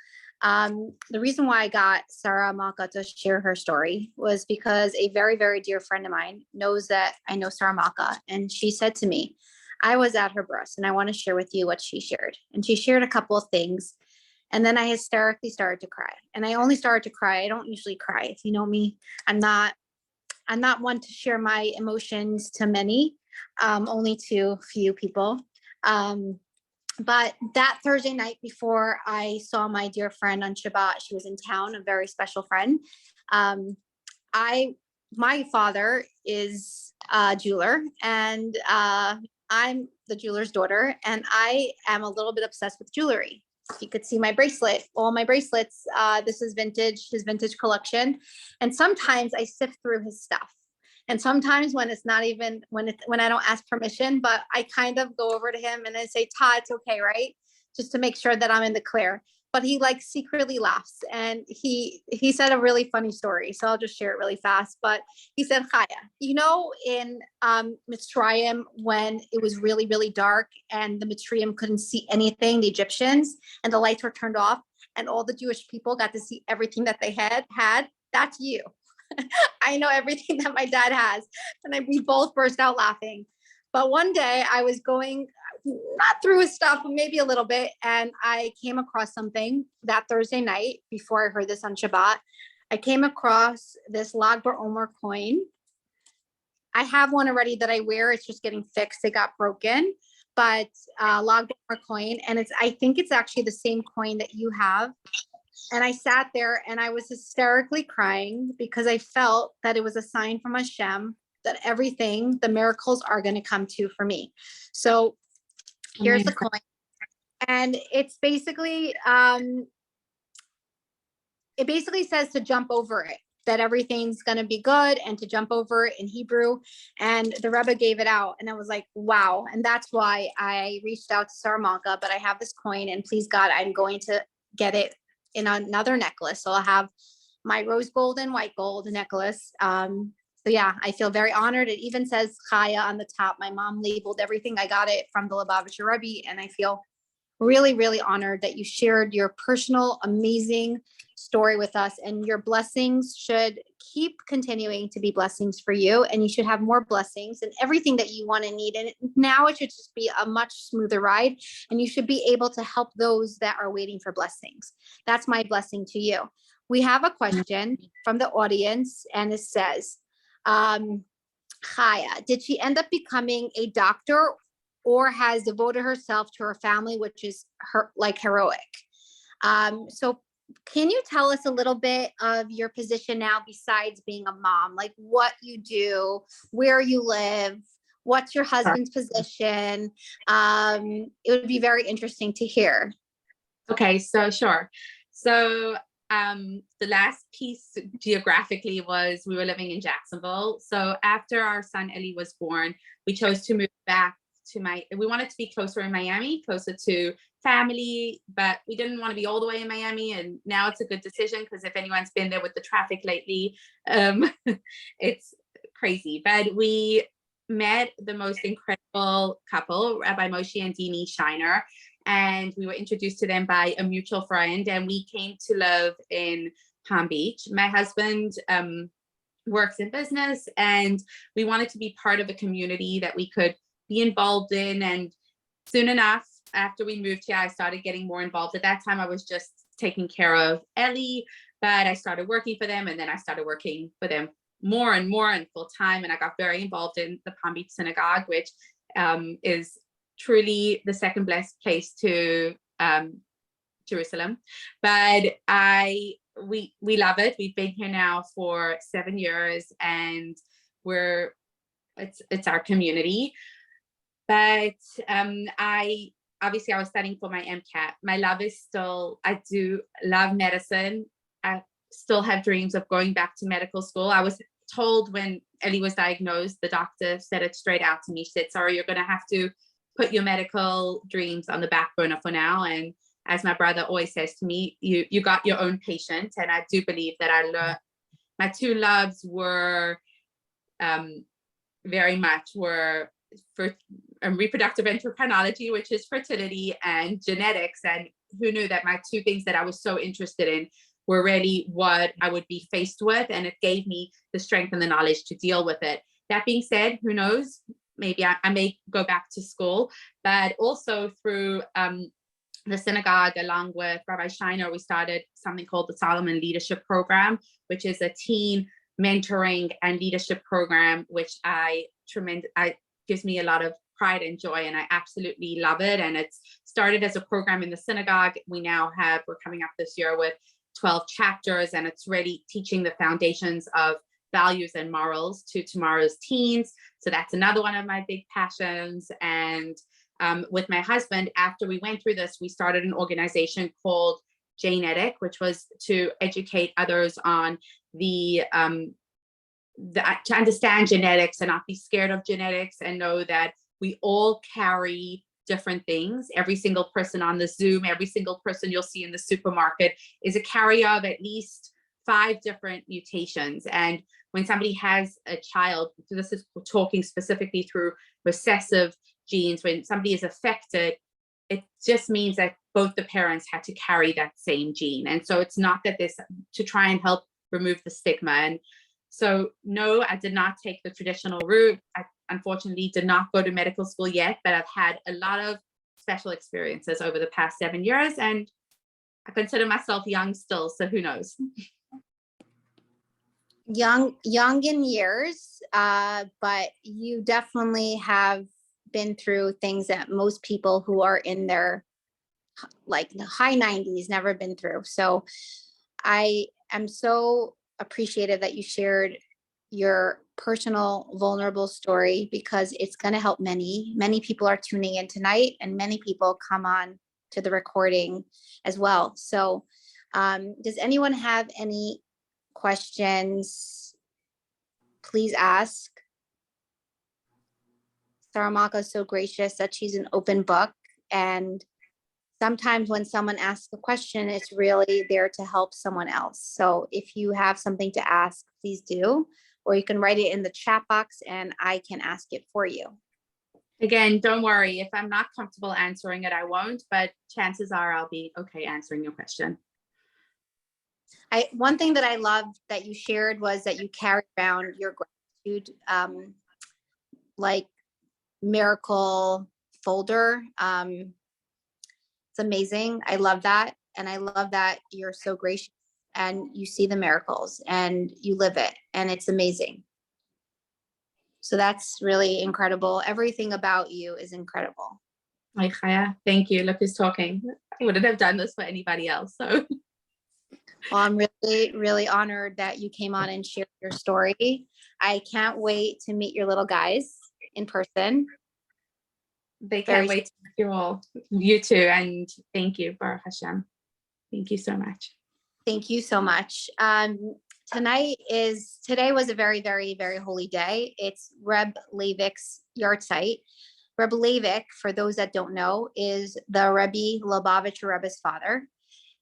The reason why I got Sarah Malka to share her story was because a very, very dear friend of mine knows that I know Sarah Malka, and she said to me, I was at her birth and I want to share with you what she shared. And she shared a couple of things. And then I hysterically started to cry. And I only started to cry. I don't usually cry. If you know me, I'm not one to share my emotions to many, only to few people. But that Thursday night before I saw my dear friend on Shabbat, she was in town, a very special friend. My father is a jeweler, and I'm the jeweler's daughter, and I am a little bit obsessed with jewelry. You could see my bracelet, all my bracelets. This is vintage, his vintage collection. And sometimes I sift through his stuff. And sometimes when it's not even, when I don't ask permission, but I kind of go over to him and I say, Todd, it's okay, right? Just to make sure that I'm in the clear. But he like secretly laughs, and he said a really funny story. So I'll just share it really fast. But he said, Chaya, you know, in Mitzrayim, when it was really, really dark and the Mitzrayim couldn't see anything, the Egyptians, and the lights were turned off and all the Jewish people got to see everything that they had, that's you. I know everything that my dad has. And we both burst out laughing. But one day I was going, not through his stuff, but maybe a little bit. And I came across something that Thursday night before I heard this on Shabbat. I came across this Lag BaOmer coin. I have one already that I wear. It's just getting fixed. It got broken, but Lag BaOmer coin. And I think it's actually the same coin that you have. And I sat there and I was hysterically crying because I felt that it was a sign from Hashem that everything, the miracles are going to come to for me. So here's the coin. And it's basically, it basically says to jump over it, that everything's going to be good, and to jump over it in Hebrew. And the Rebbe gave it out. And I was like, wow. And that's why I reached out to Sarah Malka, but I have this coin, and please God, I'm going to get it in another necklace. So I'll have my rose gold and white gold necklace. So yeah, I feel very honored. It even says Chaya on the top. My mom labeled everything. I got it from the Lubavitcher Rebbe, and I feel really, really honored that you shared your personal, amazing story with us, and your blessings should keep continuing to be blessings for you, and you should have more blessings and everything that you want and need. And now it should just be a much smoother ride, and you should be able to help those that are waiting for blessings. That's my blessing to you. We have a question from the audience, and it says, Chaya, did she end up becoming a doctor, or has devoted herself to her family, which is heroic? So can you tell us a little bit of your position now besides being a mom, like what you do, where you live, what's your husband's position? It would be very interesting to hear. Okay, so sure. So the last piece geographically was we were living in Jacksonville. So after our son Ellie was born, we chose to move back to we wanted to be closer in Miami, closer to family, but we didn't want to be all the way in Miami. And now it's a good decision, because if anyone's been there with the traffic lately, it's crazy. But we met the most incredible couple, Rabbi Moshe and Dini Shiner, and we were introduced to them by a mutual friend, and we came to live in Palm Beach. My husband works in business, and we wanted to be part of a community that we could be involved in. And soon enough, after we moved here, I started getting more involved. At that time, I was just taking care of Ellie, but I started working for them, and then I started working for them more and more and full time. And I got very involved in the Palm Beach Synagogue, which is truly the second blessed place to Jerusalem. But we love it. We've been here now for 7 years, and it's our community. But I was studying for my MCAT. My love is still, I do love medicine. I still have dreams of going back to medical school. I was told when Ellie was diagnosed, the doctor said it straight out to me. She said, sorry, you're going to have to put your medical dreams on the back burner for now. And as my brother always says to me, you got your own patient. And I do believe that I learned, my two loves were very much were for reproductive endocrinology, which is fertility, and genetics. And who knew that my two things that I was so interested in were really what I would be faced with. And it gave me the strength and the knowledge to deal with it. That being said, who knows, maybe I may go back to school, but also through the synagogue, along with Rabbi Shiner, we started something called the Solomon Leadership Program, which is a teen mentoring and leadership program, which gives me a lot of pride and joy, and I absolutely love it. And it's started as a program in the synagogue. We're coming up this year with 12 chapters, and it's really teaching the foundations of values and morals to tomorrow's teens. So that's another one of my big passions. And with my husband, after we went through this, we started an organization called Genetic, which was to educate others on to understand genetics and not be scared of genetics, and know that we all carry different things. Every single person on the Zoom, every single person you'll see in the supermarket is a carrier of at least 5 different mutations. And when somebody has a child, so this is talking specifically through recessive genes, when somebody is affected, it just means that both the parents had to carry that same gene. And so it's not that this, to try and help remove the stigma. And so no, I did not take the traditional route. I unfortunately did not go to medical school yet, but I've had a lot of special experiences over the past 7 years, and I consider myself young still, so who knows? Young in years, but you definitely have been through things that most people who are in their like the high 90s never been through. So I am so appreciative that you shared your personal vulnerable story, because it's going to help many people are tuning in tonight, and many people come on to the recording as well. So does anyone have any questions? Please ask. Sarah Malka is so gracious that she's an open book, and sometimes when someone asks a question, it's really there to help someone else. So if you have something to ask, please do, or you can write it in the chat box and I can ask it for you. Again, don't worry. If I'm not comfortable answering it, I won't, but chances are I'll be okay answering your question. One thing that I loved that you shared was that you carry around your gratitude, like miracle folder. It's amazing. I love that. And I love that you're so gracious and you see the miracles and you live it, and it's amazing. So that's really incredible. Everything about you is incredible. Hi, Chaya. Thank you. Look who's talking. I wouldn't have done this for anybody else. So. Well, I'm really honored that you came on and shared your story. I can't wait to meet your little guys in person. They can't wait to meet you all. You too. And thank you, Baruch Hashem. Thank you so much. Thank you so much. Today was a very, very, very holy day. It's Reb Leivik's yard site. Reb Leivik, for those that don't know, is the Rebbe Lubavitcher Rebbe's father.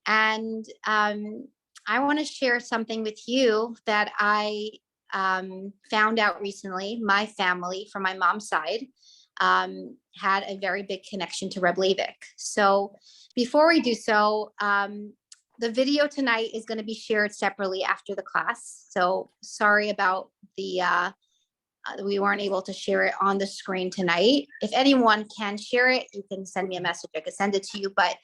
And I want to share something with you that I found out recently. My family, from my mom's side, had a very big connection to Reb Leivik. So before we do so, the video tonight is going to be shared separately after the class. So sorry about the we weren't able to share it on the screen tonight. If anyone can share it, you can send me a message. I can send it to you. But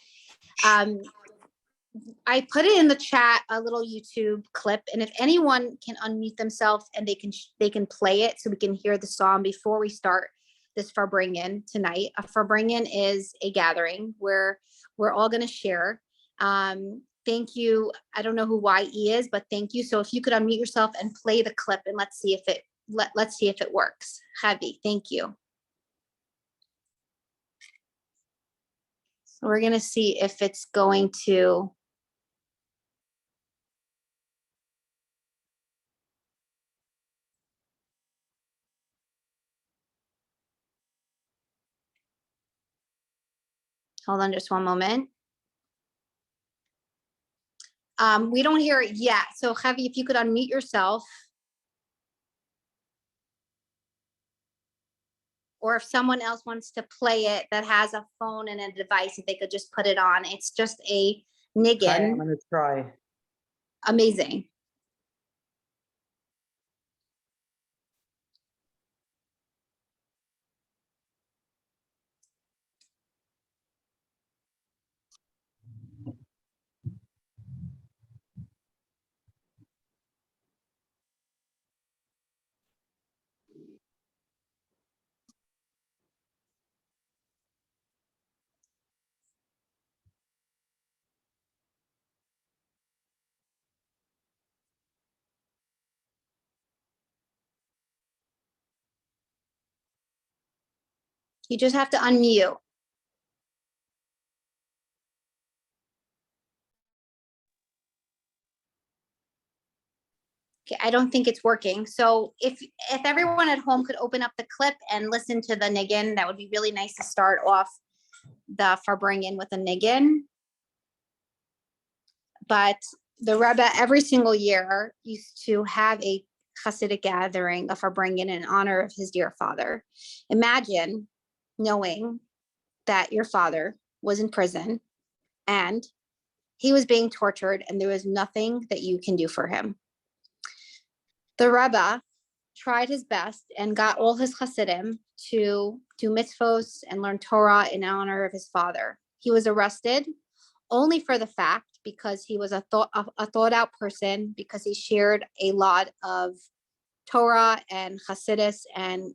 I put it in the chat, a little YouTube clip, and if anyone can unmute themselves and they can play it so we can hear the song before we start this Farbringen tonight. A Farbringen is a gathering where we're all going to share. Thank you. I don't know who YE is, but thank you. So if you could unmute yourself and play the clip, and let's see if it works. Javi, thank you. So we're going to see if it's going to. Hold on just one moment. We don't hear it yet. So Javi, if you could unmute yourself. Or if someone else wants to play it that has a phone and a device, if they could just put it on. It's just a I'm niggin. gonna try. Amazing. You just have to unmute. Okay, I don't think it's working. So if everyone at home could open up the clip and listen to the niggin, that would be really nice to start off the Farbrengen with a niggin. But the Rebbe every single year used to have a Hasidic gathering of Farbrengen in honor of his dear father. Imagine knowing that your father was in prison and he was being tortured and there was nothing that you can do for him. The Rebbe tried his best and got all his Hasidim to do mitzvos and learn Torah in honor of his father. He was arrested only for the fact because he was a thought out person, because he shared a lot of Torah and Chassidus, and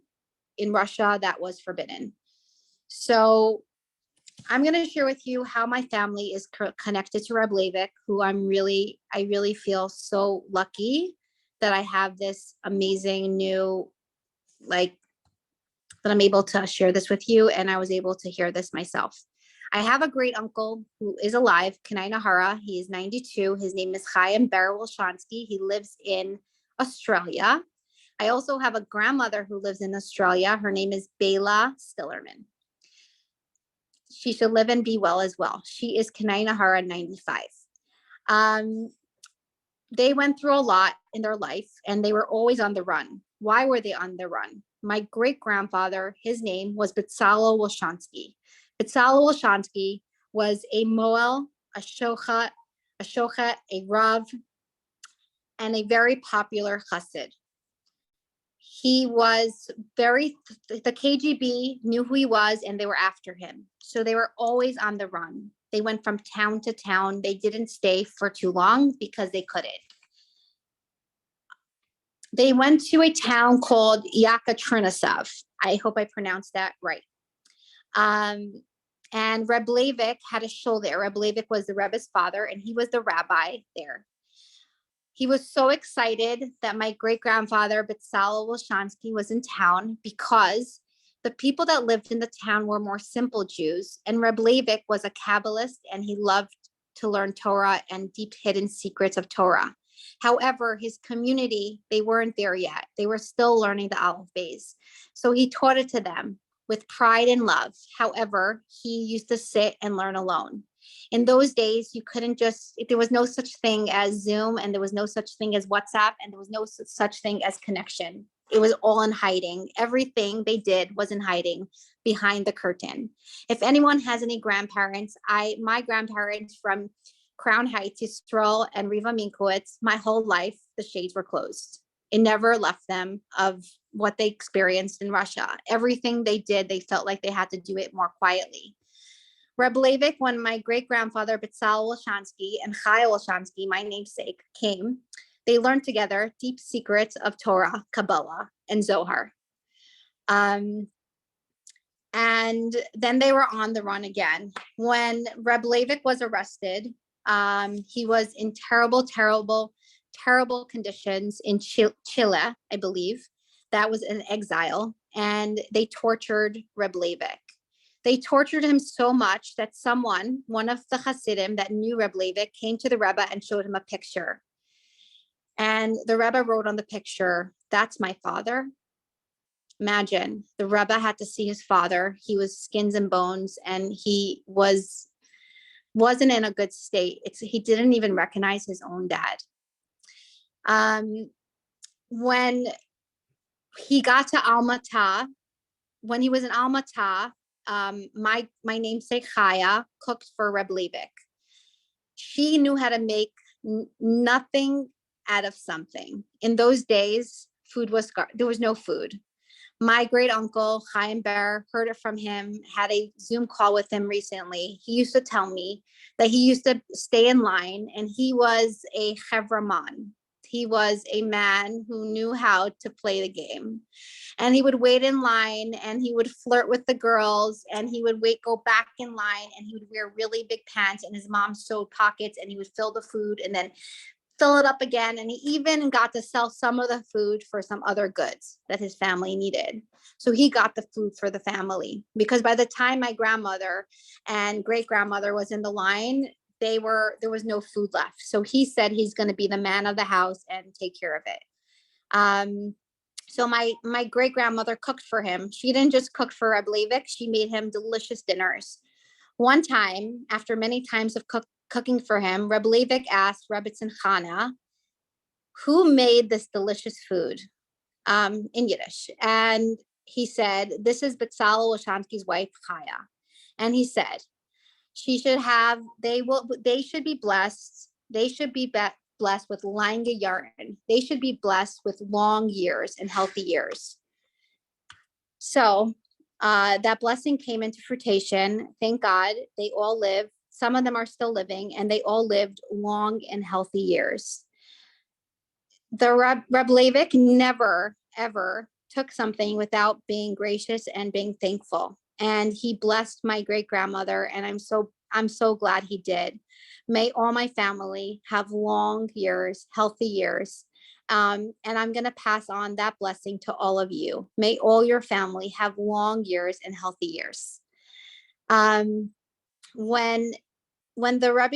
in Russia that was forbidden. So I'm going to share with you how my family is connected to Reb Leivik, who I really feel so lucky that I have this amazing new, that I'm able to share this with you. And I was able to hear this myself. I have a great uncle who is alive, Kenai Nahara. He is 92. His name is Chaim Berwolshansky. He lives in Australia. I also have a grandmother who lives in Australia. Her name is Bela Stillerman. She should live and be well as well. She is Kenai Nahara 95. They went through a lot in their life and they were always on the run. Why were they on the run? My great grandfather, his name was Betzalel Wolshansky. Betzalel Wolshansky was a Moel, a Shochet, a Rav, and a very popular Chassid. He was the KGB knew who he was and they were after him. So they were always on the run. They went from town to town. They didn't stay for too long because they couldn't. They went to a town called Yekaterinsav. I hope I pronounced that right. And Reb Leivik had a shul there. Reb Leivik was the Rebbe's father and he was the rabbi there. He was so excited that my great-grandfather, Betzalel Wolshansky, was in town because the people that lived in the town were more simple Jews. And Reb Leivik was a Kabbalist and he loved to learn Torah and deep hidden secrets of Torah. However, his community, they weren't there yet. They were still learning the Aleph Beis. So he taught it to them with pride and love. However, he used to sit and learn alone. In those days, you couldn't there was no such thing as Zoom, and there was no such thing as WhatsApp, and there was no such thing as connection. It was all in hiding. Everything they did was in hiding behind the curtain. If anyone has any grandparents, my grandparents from Crown Heights, Yisrael and Riva Minkowitz, my whole life, the shades were closed. It never left them of what they experienced in Russia. Everything they did, they felt like they had to do it more quietly. Reb Leivik, when my great-grandfather Betzalel Wolshansky and Chaya Wolshansky, my namesake, came, they learned together deep secrets of Torah, Kabbalah, and Zohar. And then they were on the run again. When Reb Leivik was arrested, he was in terrible conditions in Chile, I believe. That was in exile. And they tortured Reb Leivik. They tortured him so much that one of the Hasidim that knew Reb Leivik, came to the Rebbe and showed him a picture. And the Rebbe wrote on the picture, "That's my father." Imagine, the Rebbe had to see his father. He was skins and bones, and he was wasn't in a good state. He didn't even recognize his own dad. When he got to Almata, when he was in Almata, my namesake Chaya cooked for Reb Leivik. She knew how to make nothing out of something. In those days, there was no food. My great uncle, Chaim Ber, heard it from him, had a Zoom call with him recently. He used to tell me that he used to stay in line, and he was a chevraman. He was a man who knew how to play the game. And he would wait in line, and he would flirt with the girls, and he would go back in line, and he would wear really big pants, and his mom sewed pockets, and he would fill the food and then fill it up again. And he even got to sell some of the food for some other goods that his family needed. So he got the food for the family, because by the time my grandmother and great grandmother was in the line, there was no food left. So he said he's going to be the man of the house and take care of it. So my great grandmother cooked for him. She didn't just cook for Reb Leivik, she made him delicious dinners. One time, after many times of cooking for him, Reb Leivik asked Rebbetzin Chana, who made this delicious food, in Yiddish. And he said, this is Betzalel Washansky's wife, Chaya. And he said, they should be blessed. They should be blessed with lange yarn. They should be blessed with long years and healthy years. So that blessing came into fruition. Thank God they all live. Some of them are still living, and they all lived long and healthy years. The Reb Leivik never, ever took something without being gracious and being thankful. And he blessed my great grandmother, and I'm so glad he did. May all my family have long years, healthy years. And I'm going to pass on that blessing to all of you. May all your family have long years and healthy years. When Reb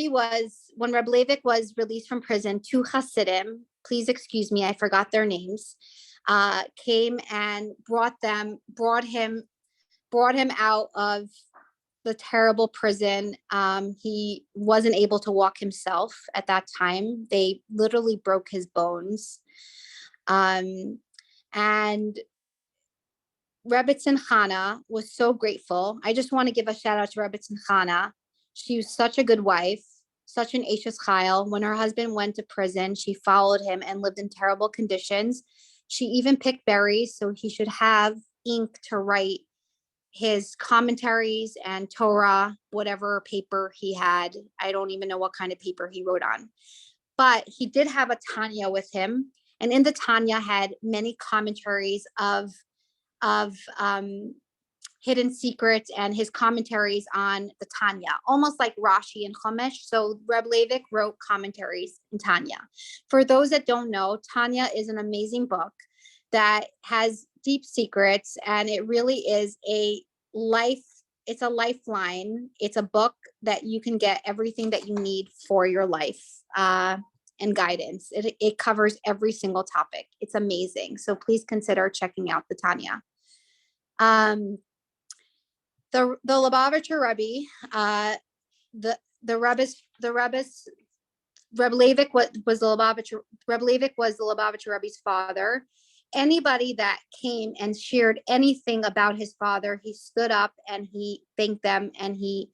Leivik was released from prison, two Hasidim, please excuse me, I forgot their names, came and brought him out of the terrible prison. He wasn't able to walk himself at that time. They literally broke his bones. And Rebbetzin Chana was so grateful. I just want to give a shout out to Rebbetzin Chana. She was such a good wife, such an Eishes Chayil. When her husband went to prison, she followed him and lived in terrible conditions. She even picked berries so he should have ink to write his commentaries and Torah, whatever paper he had. I don't even know what kind of paper he wrote on. But he did have a Tanya with him. And in the Tanya had many commentaries of hidden secrets and his commentaries on the Tanya, almost like Rashi and Chumash. So Reb Leivik wrote commentaries in Tanya. For those that don't know, Tanya is an amazing book that has deep secrets, and it really is it's a lifeline. It's a book that you can get everything that you need for your life and guidance. It covers every single topic. It's amazing. So please consider checking out the Tanya. The Lubavitcher Rebbe, Reb Leivik was the Lubavitcher Rebbe's father. Anybody that came and shared anything about his father, he stood up and he thanked them, and he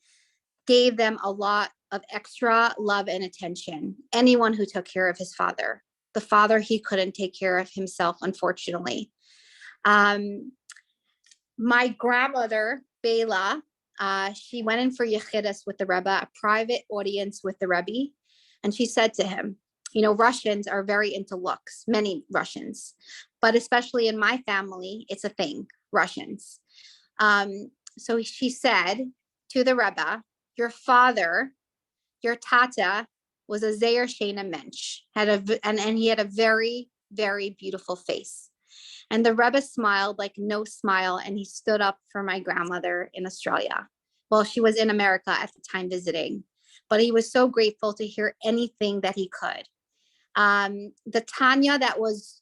gave them a lot of extra love and attention. Anyone who took care of his father, the father he couldn't take care of himself, unfortunately. My grandmother, Bela, she went in for Yechidus with the Rebbe, a private audience with the Rebbe. And she said to him, Russians are very into looks, many Russians, but especially in my family, it's a thing, Russians. So she said to the Rebbe, your father, your tata, was a Zeir Shena Mensch, and he had a very, very beautiful face. And the Rebbe smiled like no smile, and he stood up for my grandmother in Australia. Well, she was in America at the time visiting, but he was so grateful to hear anything that he could. The Tanya that was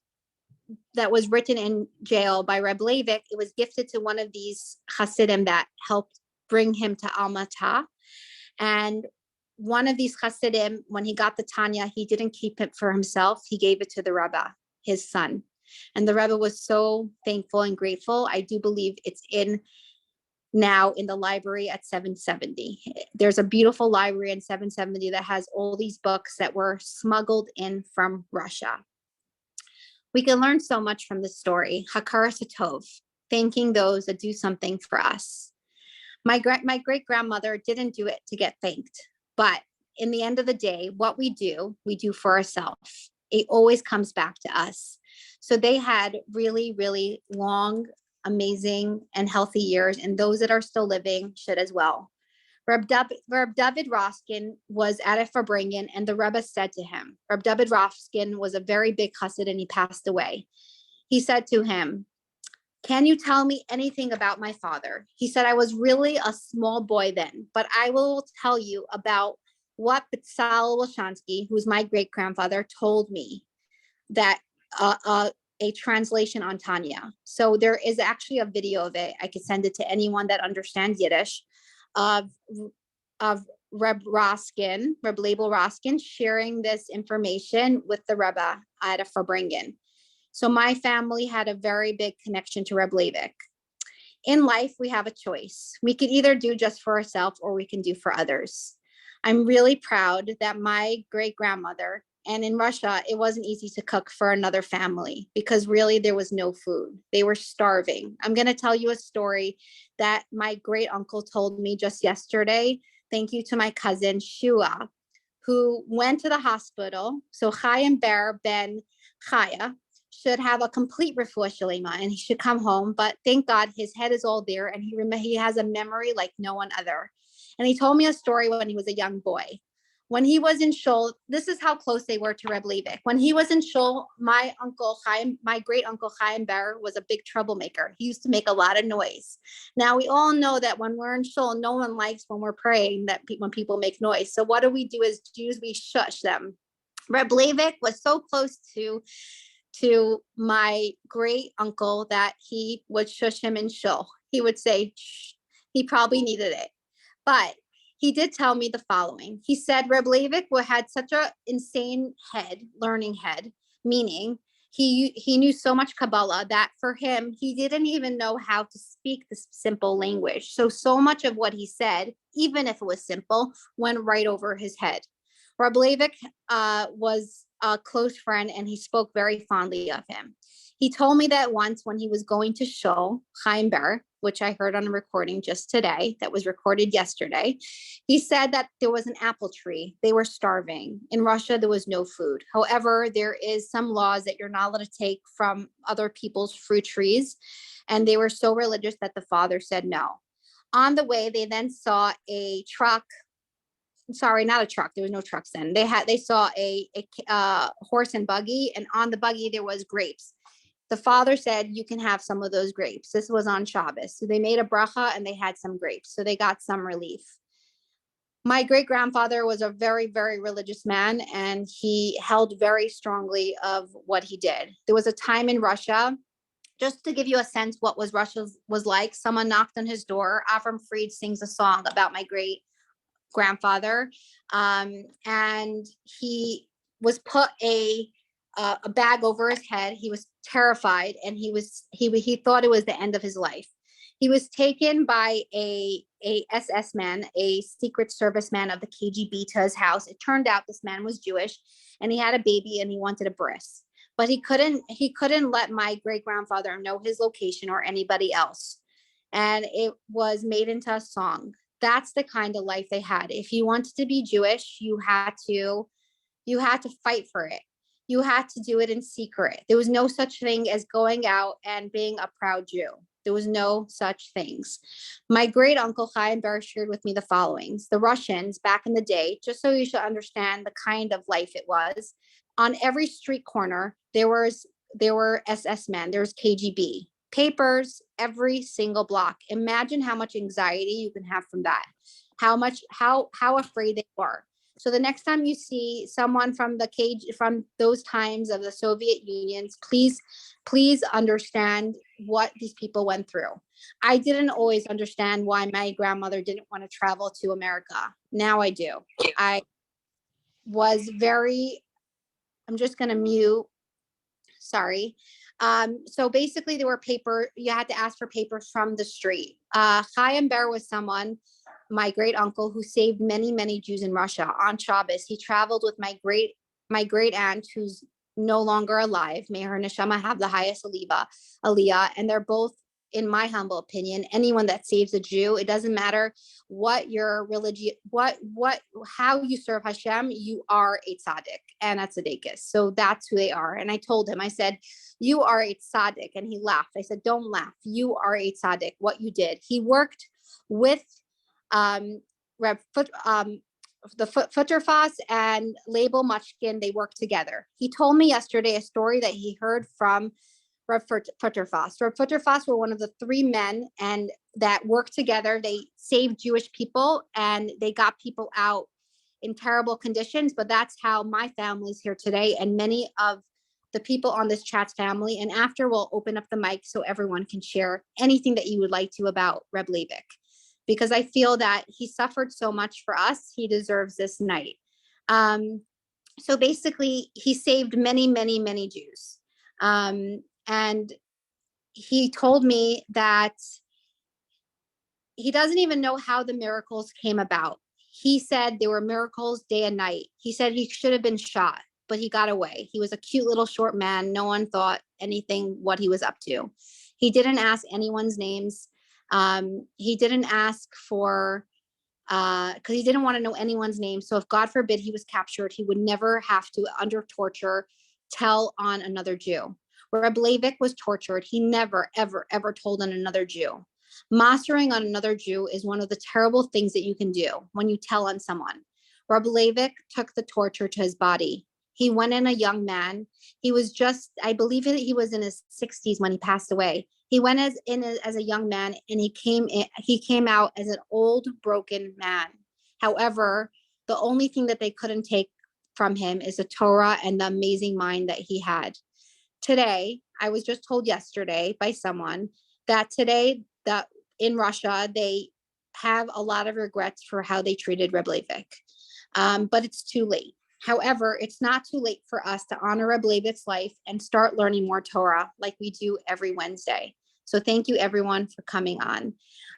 written in jail by Reb Leivik, it was gifted to one of these Hasidim that helped bring him to Almata. And one of these Chassidim, when he got the Tanya, he didn't keep it for himself. He gave it to the Rebbe, his son. And the Rebbe was so thankful and grateful. I do believe it's now in the library at 770. There's a beautiful library in 770 that has all these books that were smuggled in from Russia. We can learn so much from this story. Hakara Satov, thanking those that do something for us. My great grandmother didn't do it to get thanked, but in the end of the day, what we do for ourselves. It always comes back to us. So they had really, really long, amazing, and healthy years, and those that are still living should as well. Reb David Roskin was at a Farbrengen, and the Rebbe said to him, Reb David Roskin was a very big chassid, and he passed away. He said to him, can you tell me anything about my father? He said, I was really a small boy then, but I will tell you about what Betzalel Wilshansky, who's my great-grandfather, told me that a translation on Tanya. So there is actually a video of it. I could send it to anyone that understands Yiddish of Reb Label Roskin, sharing this information with the Rebbe at a Farbrengen. So my family had a very big connection to Reb Leivik. In life, we have a choice. We could either do just for ourselves or we can do for others. I'm really proud that my great grandmother, and in Russia, it wasn't easy to cook for another family because really there was no food. They were starving. I'm going to tell you a story that my great uncle told me just yesterday. Thank you to my cousin Shua, who went to the hospital. So Chaim Ber Ben Chaya should have a complete refuah shalema and he should come home. But thank God his head is all there and he has a memory like no one other. And he told me a story when he was a young boy. When he was in shul, this is how close they were to Reb Leivik. When he was in shul, my great uncle Chaim Ber was a big troublemaker. He used to make a lot of noise. Now we all know that when we're in shul, no one likes when we're praying that when people make noise. So what do we do as Jews? We shush them. Reb Leivik was so close to my great uncle that he would shush him in shul. He would say, shh. He probably needed it. But he did tell me the following. He said Reb Leivik had such an insane learning head, meaning he knew so much Kabbalah that for him, he didn't even know how to speak this simple language. So much of what he said, even if it was simple, went right over his head. Reb Leivik was a close friend and he spoke very fondly of him. He told me that once when he was going to shul, Chaim Ber, which I heard on a recording just today, that was recorded yesterday, he said that there was an apple tree. They were starving. In Russia, there was no food. However, there is some laws that you're not allowed to take from other people's fruit trees. And they were so religious that the father said no. On the way, they then saw a truck. Sorry, not a truck. There was no trucks then. They saw a horse and buggy, and on the buggy there was grapes. The father said, you can have some of those grapes. This was on Shabbos. So they made a bracha and they had some grapes. So they got some relief. My great grandfather was a very, very religious man, and he held very strongly of what he did. There was a time in Russia, just to give you a sense what Russia was like, someone knocked on his door. Avram Fried sings a song about my great grandfather, and he was put a bag over his head. He was terrified, and he thought it was the end of his life. He was taken by a SS man, a Secret Service man of the KGB, to his house. It turned out this man was Jewish, and he had a baby, and he wanted a bris, but he couldn't let my great grandfather know his location or anybody else, and it was made into a song. That's the kind of life they had. If you wanted to be Jewish, you had to fight for it. You had to do it in secret. There was no such thing as going out and being a proud Jew. There was no such things. My great uncle Chaim Ber shared with me the following. The Russians back in the day, just so you should understand the kind of life it was, on every street corner, there were SS men, there was KGB. Papers every single block. Imagine how much anxiety you can have from that. How afraid they were. So the next time you see someone from those times of the Soviet Union, please understand what these people went through. I didn't always understand why my grandmother didn't want to travel to America. Now I do. I was very, I'm just going to mute. Sorry. So basically there were you had to ask for papers from the street. Chaim Ber was someone, my great uncle, who saved many, many Jews in Russia on Shabbos. He traveled with my great aunt, who's no longer alive. May her neshama have the highest aliyah. And they're both, in my humble opinion, anyone that saves a Jew, it doesn't matter what your religion, how you serve Hashem, you are a tzaddik and a tzaddikus. So that's who they are. And I told him, I said, you are a tzaddik. And he laughed. I said, don't laugh. You are a tzaddik. What you did. He worked with the Futterfass and Label Muchkin. They worked together. He told me yesterday a story that he heard from Reb Futterfass. Reb Futterfass were one of the three men and that worked together. They saved Jewish people and they got people out in terrible conditions. But that's how my family's here today, and many of the people on this chat's family. And after, we'll open up the mic so everyone can share anything that you would like to about Reb Leivik, because I feel that he suffered so much for us. He deserves this night. So basically, he saved many, many, many Jews. And he told me that he doesn't even know how the miracles came about. He said there were miracles day and night. He said he should have been shot, but he got away. He was a cute little short man. No one thought anything what he was up to. He didn't ask anyone's names. He didn't ask for, because he didn't want to know anyone's name. So if God forbid he was captured, he would never have to, under torture, tell on another Jew. Reb Leivik was tortured. He never, ever, ever told on another Jew. Mastering on another Jew is one of the terrible things that you can do when you tell on someone. Reb Leivik took the torture to his body. He went in a young man. He was just, I believe that he was in his 60s when he passed away. He went as a young man, and he came out as an old, broken man. However, the only thing that they couldn't take from him is the Torah and the amazing mind that he had. Today, I was just told yesterday by someone that today that in Russia, they have a lot of regrets for how they treated Reb Leivik, but it's too late. However, it's not too late for us to honor Reb Leivik's life and start learning more Torah like we do every Wednesday. So thank you everyone for coming on.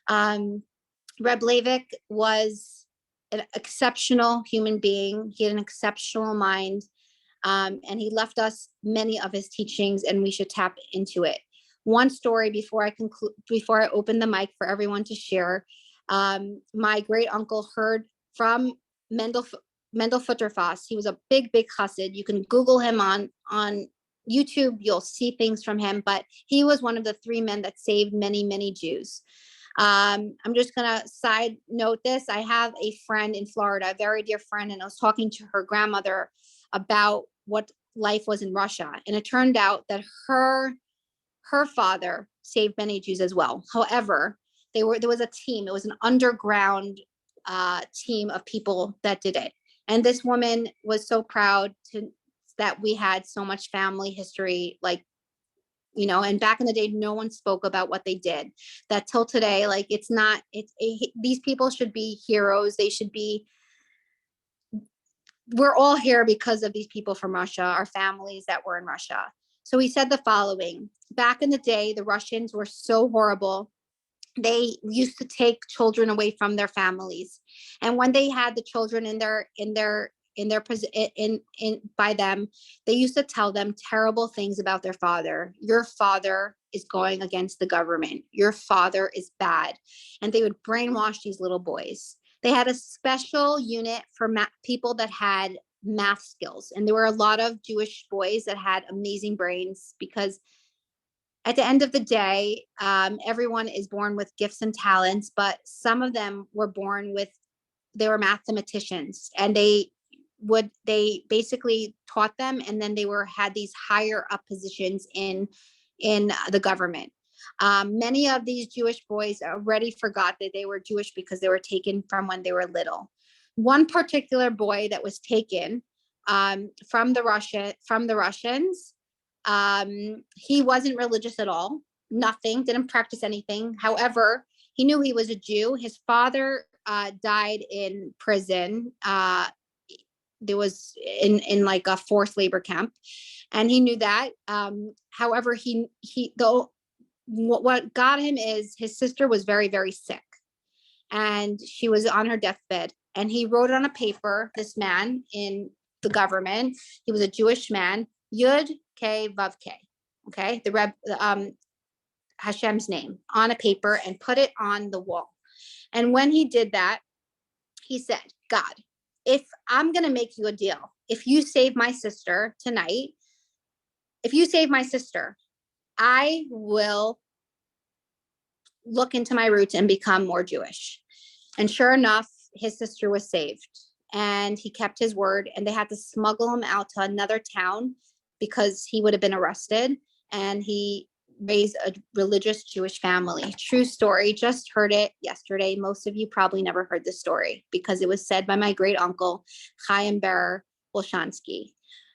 Reb Leivik was an exceptional human being. He had an exceptional mind. And he left us many of his teachings, and we should tap into it. One story before I open the mic for everyone to share. My great uncle heard from Mendel Futterfass. He was a big, big chassid. You can Google him on YouTube. You'll see things from him, but he was one of the three men that saved many, many Jews. I'm just going to side note this. I have a friend in Florida, a very dear friend, and I was talking to her grandmother about what life was in Russia. And it turned out that her father saved many Jews as well. However, there was a team. It was an underground team of people that did it. And this woman was so proud that we had so much family history, and back in the day, no one spoke about what they did. That till today, these people should be heroes. We're all here because of these people from Russia, our families that were in Russia. So he said the following: back in the day, the Russians were so horrible. They used to take children away from their families. And when they had the children by them, they used to tell them terrible things about their father. Your father is going against the government. Your father is bad. And they would brainwash these little boys. They had a special unit for people that had math skills. And there were a lot of Jewish boys that had amazing brains, because at the end of the day, everyone is born with gifts and talents, but some of them were they were mathematicians, and they basically taught them, and then they had these higher up positions in the government. Many of these Jewish boys already forgot that they were Jewish because they were taken from when they were little. One particular boy that was taken from the Russians, he wasn't religious at all. nothing, didn't practice anything. However, he knew he was a Jew. His father died in prison. There was in like a forced labor camp, and he knew that. However, what got him is his sister was very, very sick, and she was on her deathbed. And he wrote on a paper, this man in the government, he was a Jewish man, Yud K Vav K, okay, Hashem's name on a paper and put it on the wall. And when he did that, he said, God, if I'm going to make you a deal, if you save my sister tonight, if you save my sister, I will look into my roots and become more Jewish. And sure enough, his sister was saved, and he kept his word, and they had to smuggle him out to another town because he would have been arrested. And he raised a religious Jewish family. True story. Just heard it yesterday. Most of you probably never heard this story because it was said by my great uncle, Chaim Ber Bolshansky.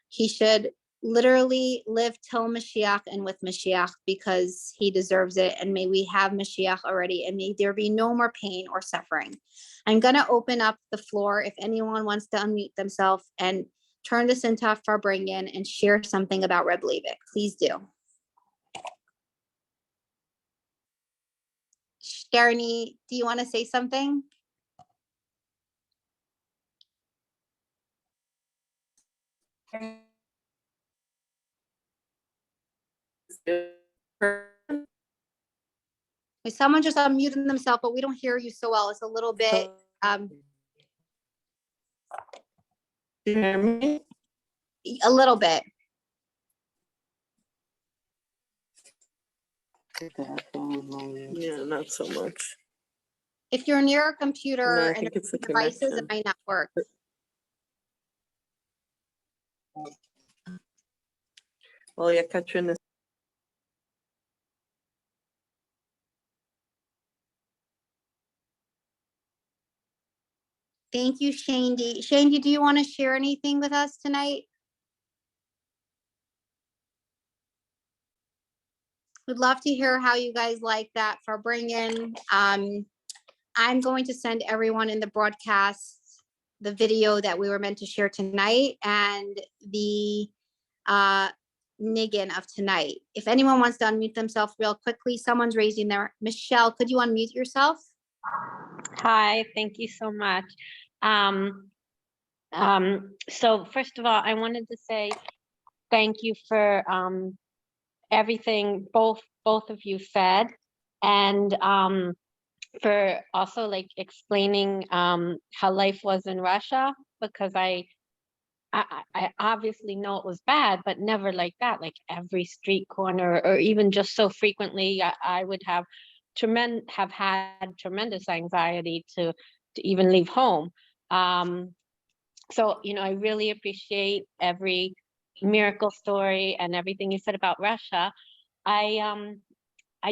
He should literally live till Mashiach and with Mashiach because he deserves it. And may we have Mashiach already, and may there be no more pain or suffering. I'm going to open up the floor if anyone wants to unmute themselves and turn this into a Farbringen and share something about Reb Leivik. Please do. Sharni, do you want to say something? Someone just unmuted themselves, but we don't hear you so well. It's a little bit, Do you hear me? a little bit. Yeah, not so much. If you're near a No, computer I and think it's the devices, it connection. might not work. Well, yeah, Katrin is. Thank you, Shandy. Shandy, do you want to share anything with us tonight? We'd love to hear how you guys like that Farbringen. I'm going to send everyone in the broadcast the video that we were meant to share tonight and the niggin of tonight. If anyone wants to unmute themselves real quickly, someone's raising their, Michelle, could you unmute yourself? Hi, thank you so much. So first of all, I wanted to say thank you for everything both of you said, and for also like explaining how life was in Russia, because I obviously know it was bad, but never like that, like every street corner, or even just so frequently. I would have had tremendous anxiety to even leave home. So, you know, I really appreciate every miracle story and everything you said about Russia. I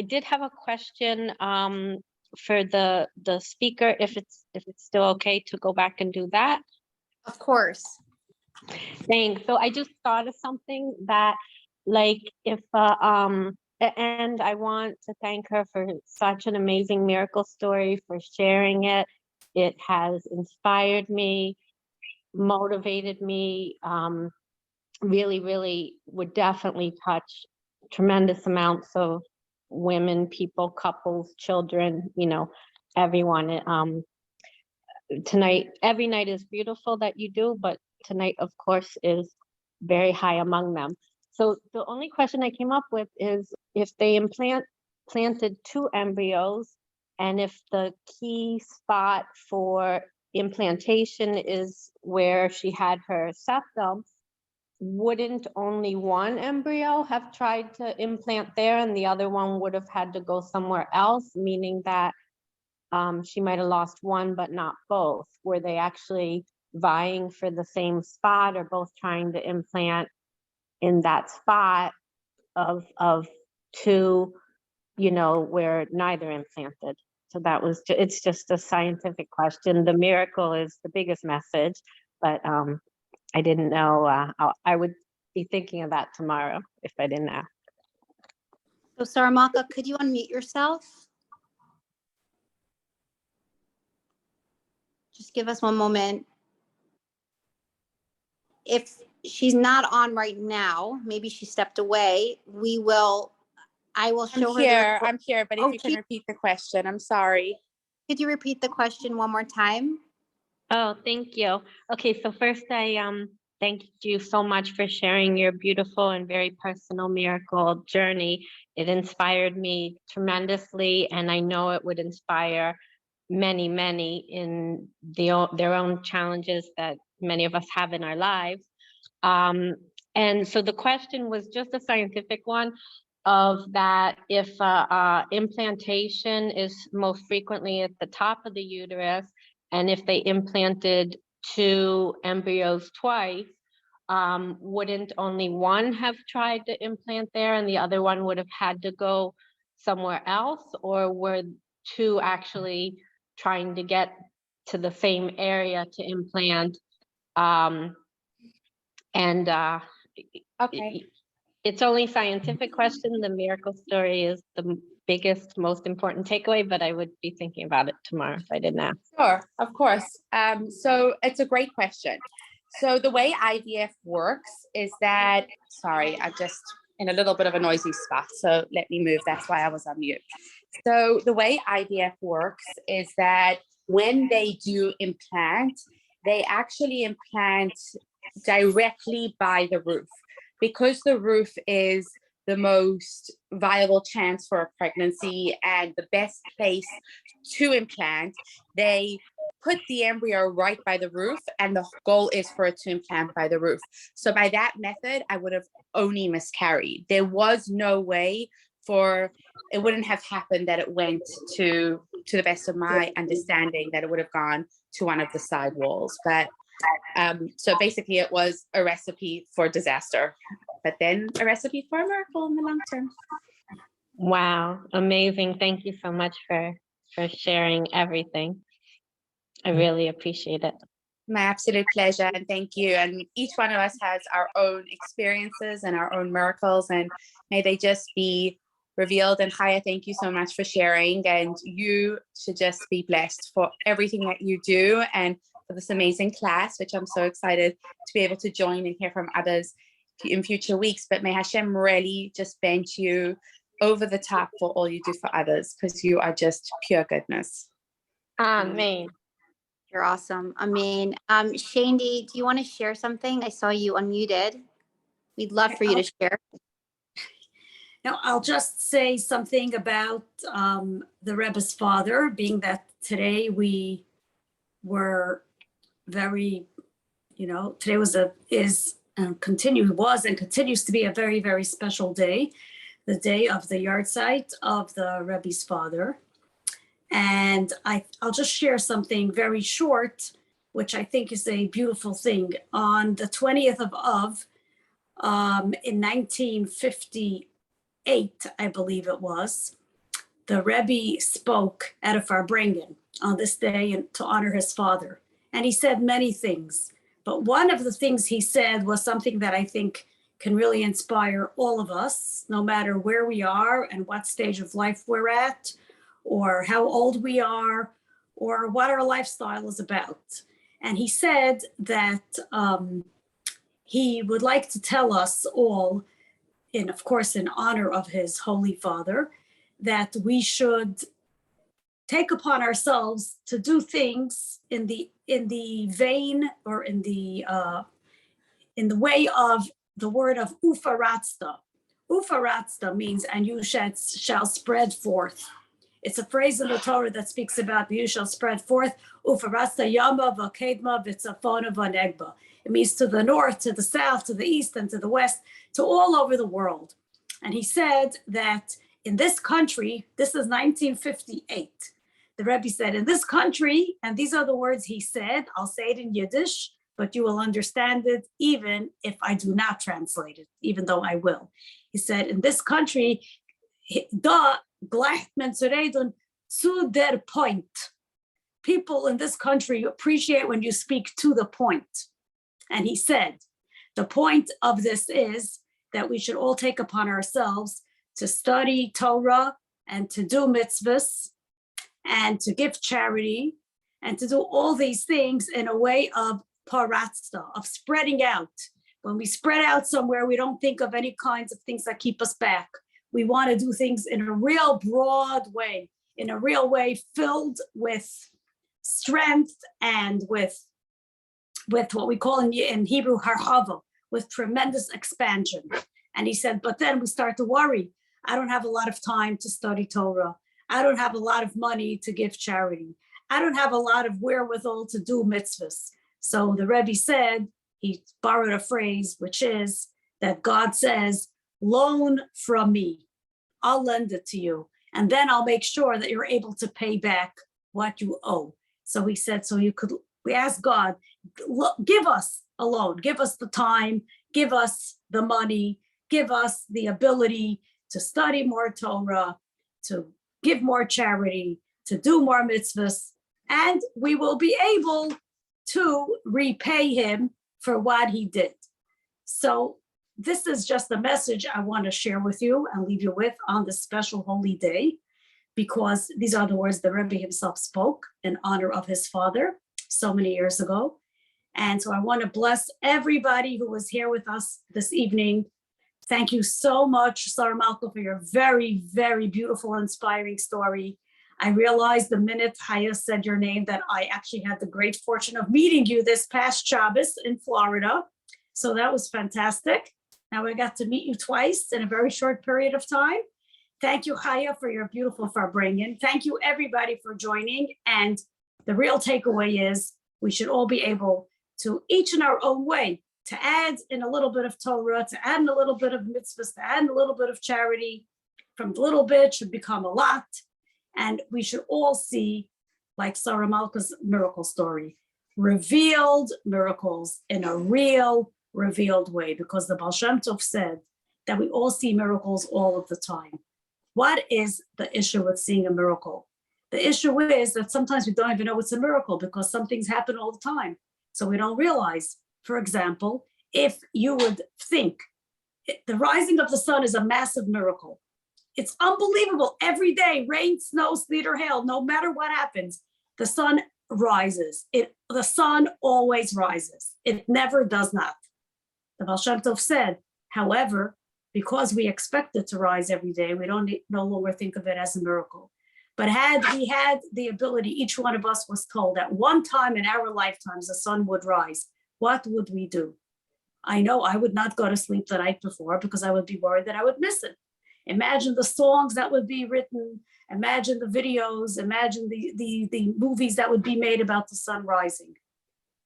did have a question for the speaker, if it's still okay to go back and do that. Of course. Thanks. So I just thought of something that, like, if and I want to thank her for such an amazing miracle story, for sharing it. It has inspired me, motivated me, really, really would definitely touch tremendous amounts of women, people, couples, children, you know, everyone. Tonight, every night is beautiful that you do, but tonight, of course, is very high among them. So the only question I came up with is if they planted 2 embryos, and if the key spot for implantation is where she had her septum, wouldn't only one embryo have tried to implant there and the other one would have had to go somewhere else, meaning that she might have lost one but not both? Were they actually vying for the same spot, or both trying to implant in that spot of 2, you know, where neither implanted? So that was, it's just a scientific question. The miracle is the biggest message, but I didn't know, I would be thinking of that tomorrow if I didn't ask. So Sarah Malka, could you unmute yourself? Just give us one moment. If she's not on right now, maybe she stepped away, I will show her. I'm here, but if Oh, you can repeat the question, I'm sorry. Could you repeat the question one more time? Oh, thank you. Okay, so first I thank you so much for sharing your beautiful and very personal miracle journey. It inspired me tremendously, and I know it would inspire many, many in their own challenges that many of us have in our lives. And so the question was just a scientific one of that if implantation is most frequently at the top of the uterus, and if they implanted 2 embryos twice, wouldn't only one have tried to implant there and the other one would have had to go somewhere else, or were 2 actually trying to get to the same area to implant? Okay. It's only scientific question. The miracle story is the biggest, most important takeaway, but I would be thinking about it tomorrow if I didn't ask. Sure, of course. So it's a great question. So the way IVF works is that, sorry, I'm just in a little bit of a noisy spot, so let me move. That's why I was on mute. So the way IVF works is that when they do implant, they actually implant directly by the roof, because the roof is the most viable chance for a pregnancy and the best place to implant. They put the embryo right by the roof, and the goal is for it to implant by the roof. So by that method, I would have only miscarried. There was no way it wouldn't have happened that it went to the best of my understanding, that it would have gone to one of the side walls. But so basically it was a recipe for disaster, but then a recipe for a miracle in the long term. Wow, amazing. Thank you so much for sharing everything. I really appreciate it. My absolute pleasure, and thank you. And each one of us has our own experiences and our own miracles, and may they just be revealed. And Chaya, thank you so much for sharing, and you should just be blessed for everything that you do and for this amazing class, which I'm so excited to be able to join and hear from others in future weeks. But may Hashem really just bench you over the top for all you do for others, because you are just pure goodness. Amen. You're awesome. Amen. Shandy, do you want to share something? I saw you unmuted. We'd love for you to share. Now, I'll just say something about the Rebbe's father, being that today we were very, today was and continues to be a very, very special day, the day of the yahrzeit of the Rebbe's father. And I'll just share something very short, which I think is a beautiful thing. On the 20th of Av, in 1958, I believe it was, the Rebbe spoke at a Farbrengen on this day to honor his father. And he said many things. But one of the things he said was something that I think can really inspire all of us, no matter where we are and what stage of life we're at, or how old we are, or what our lifestyle is about. And he said that he would like to tell us all, of course, in honor of his Holy Father, that we should take upon ourselves to do things in the vein, or in the way of the word of ufaratzta. Ufaratzta means, and you shall spread forth. It's a phrase in the Torah that speaks about you shall spread forth. Ufaratzta yama v'kedma v'tzafona v'negba. It means to the north, to the south, to the east, and to the west, to all over the world. And he said that in this country, this is 1958, the Rebbe said, in this country, and these are the words he said, I'll say it in Yiddish, but you will understand it even if I do not translate it, even though I will. He said, in this country, da gleicht men zu reden zu der point. People in this country appreciate when you speak to the point. And he said, the point of this is that we should all take upon ourselves to study Torah and to do mitzvahs and to give charity and to do all these things in a way of paratza, of spreading out. When we spread out somewhere, we don't think of any kinds of things that keep us back. We want to do things in a real broad way, in a real way filled with strength and with what we call in Hebrew harhava, with tremendous expansion. And he said, but then we start to worry. I don't have a lot of time to study Torah. I don't have a lot of money to give charity. I don't have a lot of wherewithal to do mitzvahs. So the Rebbe said, he borrowed a phrase, which is that God says, loan from me. I'll lend it to you. And then I'll make sure that you're able to pay back what you owe. So he said, we asked God, give us a loan, give us the time, give us the money, give us the ability to study more Torah, to give more charity, to do more mitzvahs, and we will be able to repay him for what he did. So this is just a message I want to share with you and leave you with on this special holy day, because these are the words the Rebbe himself spoke in honor of his father so many years ago. And so I want to bless everybody who was here with us this evening. Thank you so much, Sarah Malka, for your very, very beautiful, inspiring story. I realized the minute Chaya said your name that I actually had the great fortune of meeting you this past Shabbos in Florida. So that was fantastic. Now I got to meet you twice in a very short period of time. Thank you, Chaya, for your beautiful farbrengen. Thank you, everybody, for joining. And the real takeaway is we should all be able to, each in our own way, to add in a little bit of Torah, to add in a little bit of mitzvahs, to add in a little bit of charity. From the little bit should become a lot. And we should all see, like Sarah Malka's miracle story, revealed miracles in a real revealed way, because the Baal Shem Tov said that we all see miracles all of the time. What is the issue with seeing a miracle? The issue is that sometimes we don't even know it's a miracle because some things happen all the time. So we don't realize, for example, if you would think the rising of the sun is a massive miracle. It's unbelievable. Every day, rain, snow, sleet, or hail, no matter what happens, the sun rises. The sun always rises. It never does not. The Baal Shem Tov said, however, because we expect it to rise every day, we don't no longer think of it as a miracle. But had we had the ability, each one of us was told at one time in our lifetimes the sun would rise, what would we do? I know I would not go to sleep the night before because I would be worried that I would miss it. Imagine the songs that would be written, imagine the videos, imagine the movies that would be made about the sun rising.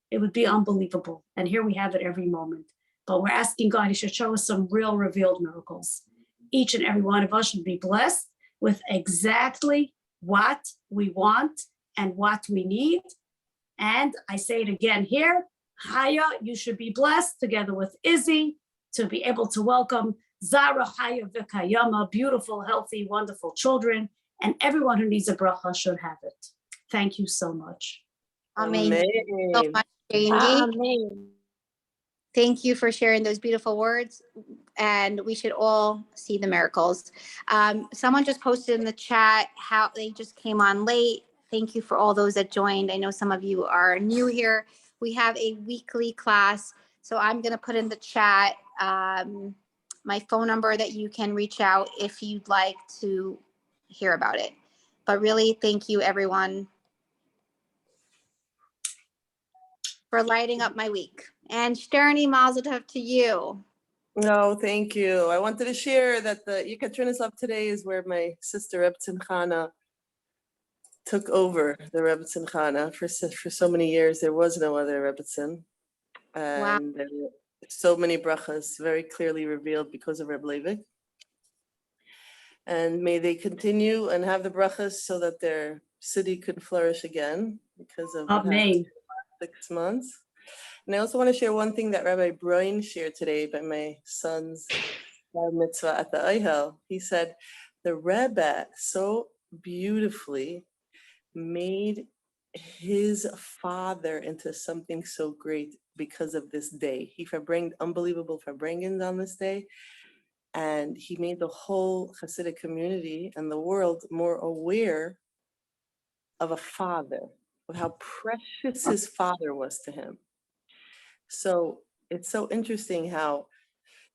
It would be unbelievable. And here we have it every moment. But we're asking God, he should show us some real revealed miracles. Each and every one of us should be blessed with exactly what we want and what we need. And I say it again here, Chaya, you should be blessed together with Izzy to be able to welcome Zara, Chaya, Vikayama, beautiful, healthy, wonderful children. And everyone who needs a bracha should have it. Thank you so much. Amazing. So much, Andy. Amen. Thank you for sharing those beautiful words, and we should all see the miracles. Someone just posted in the chat how they just came on late. Thank you for all those that joined. I know some of you are new here. We have a weekly class, so I'm going to put in the chat my phone number that you can reach out if you'd like to hear about it. But really, thank you, everyone, for lighting up my week. And Sterni, mazel tov to you. No, thank you. I wanted to share that the Yekatrinas of today is where my sister Rebbetzin took over the Rebbetzin Chana for so many years. There was no other Rebbetzin. And there were so many brachas very clearly revealed because of Reb Leivik. And may they continue and have the brachas so that their city could flourish again because of what happened 6 months. And I also want to share one thing that Rabbi Broin shared today by my son's bar mitzvah at the Eihel. He said, the Rebbe so beautifully made his father into something so great because of this day. He verbringed unbelievable verbringings on this day. And he made the whole Hasidic community and the world more aware of a father, of how precious his father was to him. So it's so interesting how,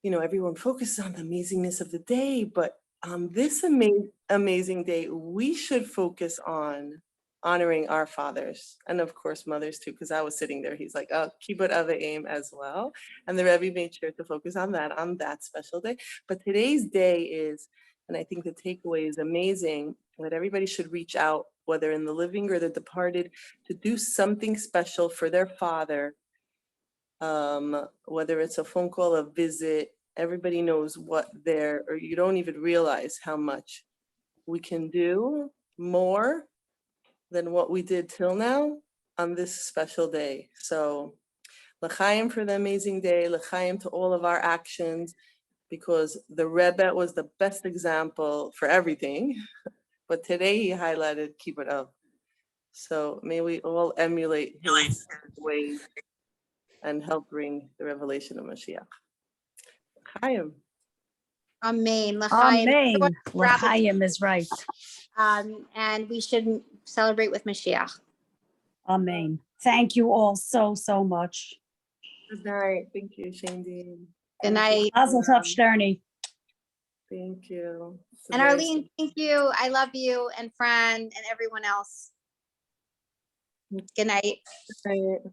everyone focuses on the amazingness of the day, but on this amazing day, we should focus on honoring our fathers, and of course mothers too, because I was sitting there, he's like, oh, kibbut aim as well. And the Rebbe made sure to focus on that special day. But today's day is, and I think the takeaway is amazing, that everybody should reach out, whether in the living or the departed, to do something special for their father. Whether it's a phone call, a visit, everybody knows what or you don't even realize how much we can do more than what we did till now on this special day. So l'chaim for the amazing day, l'chaim to all of our actions, because the Rebbe was the best example for everything, but today he highlighted kibbut av. So may we all emulate his ways and help bring the revelation of Mashiach. L'chaim. Amen. L'chaim. Amen. Grab it. L'chaim is right. And we should celebrate with Mashiach. Amen. Thank you all so much. Good night. Thank you, Shandy. Good night. Mazel tov, Shterny. Thank you. And Arlene, thank you. I love you, and Fran and everyone else. Good night. Good night.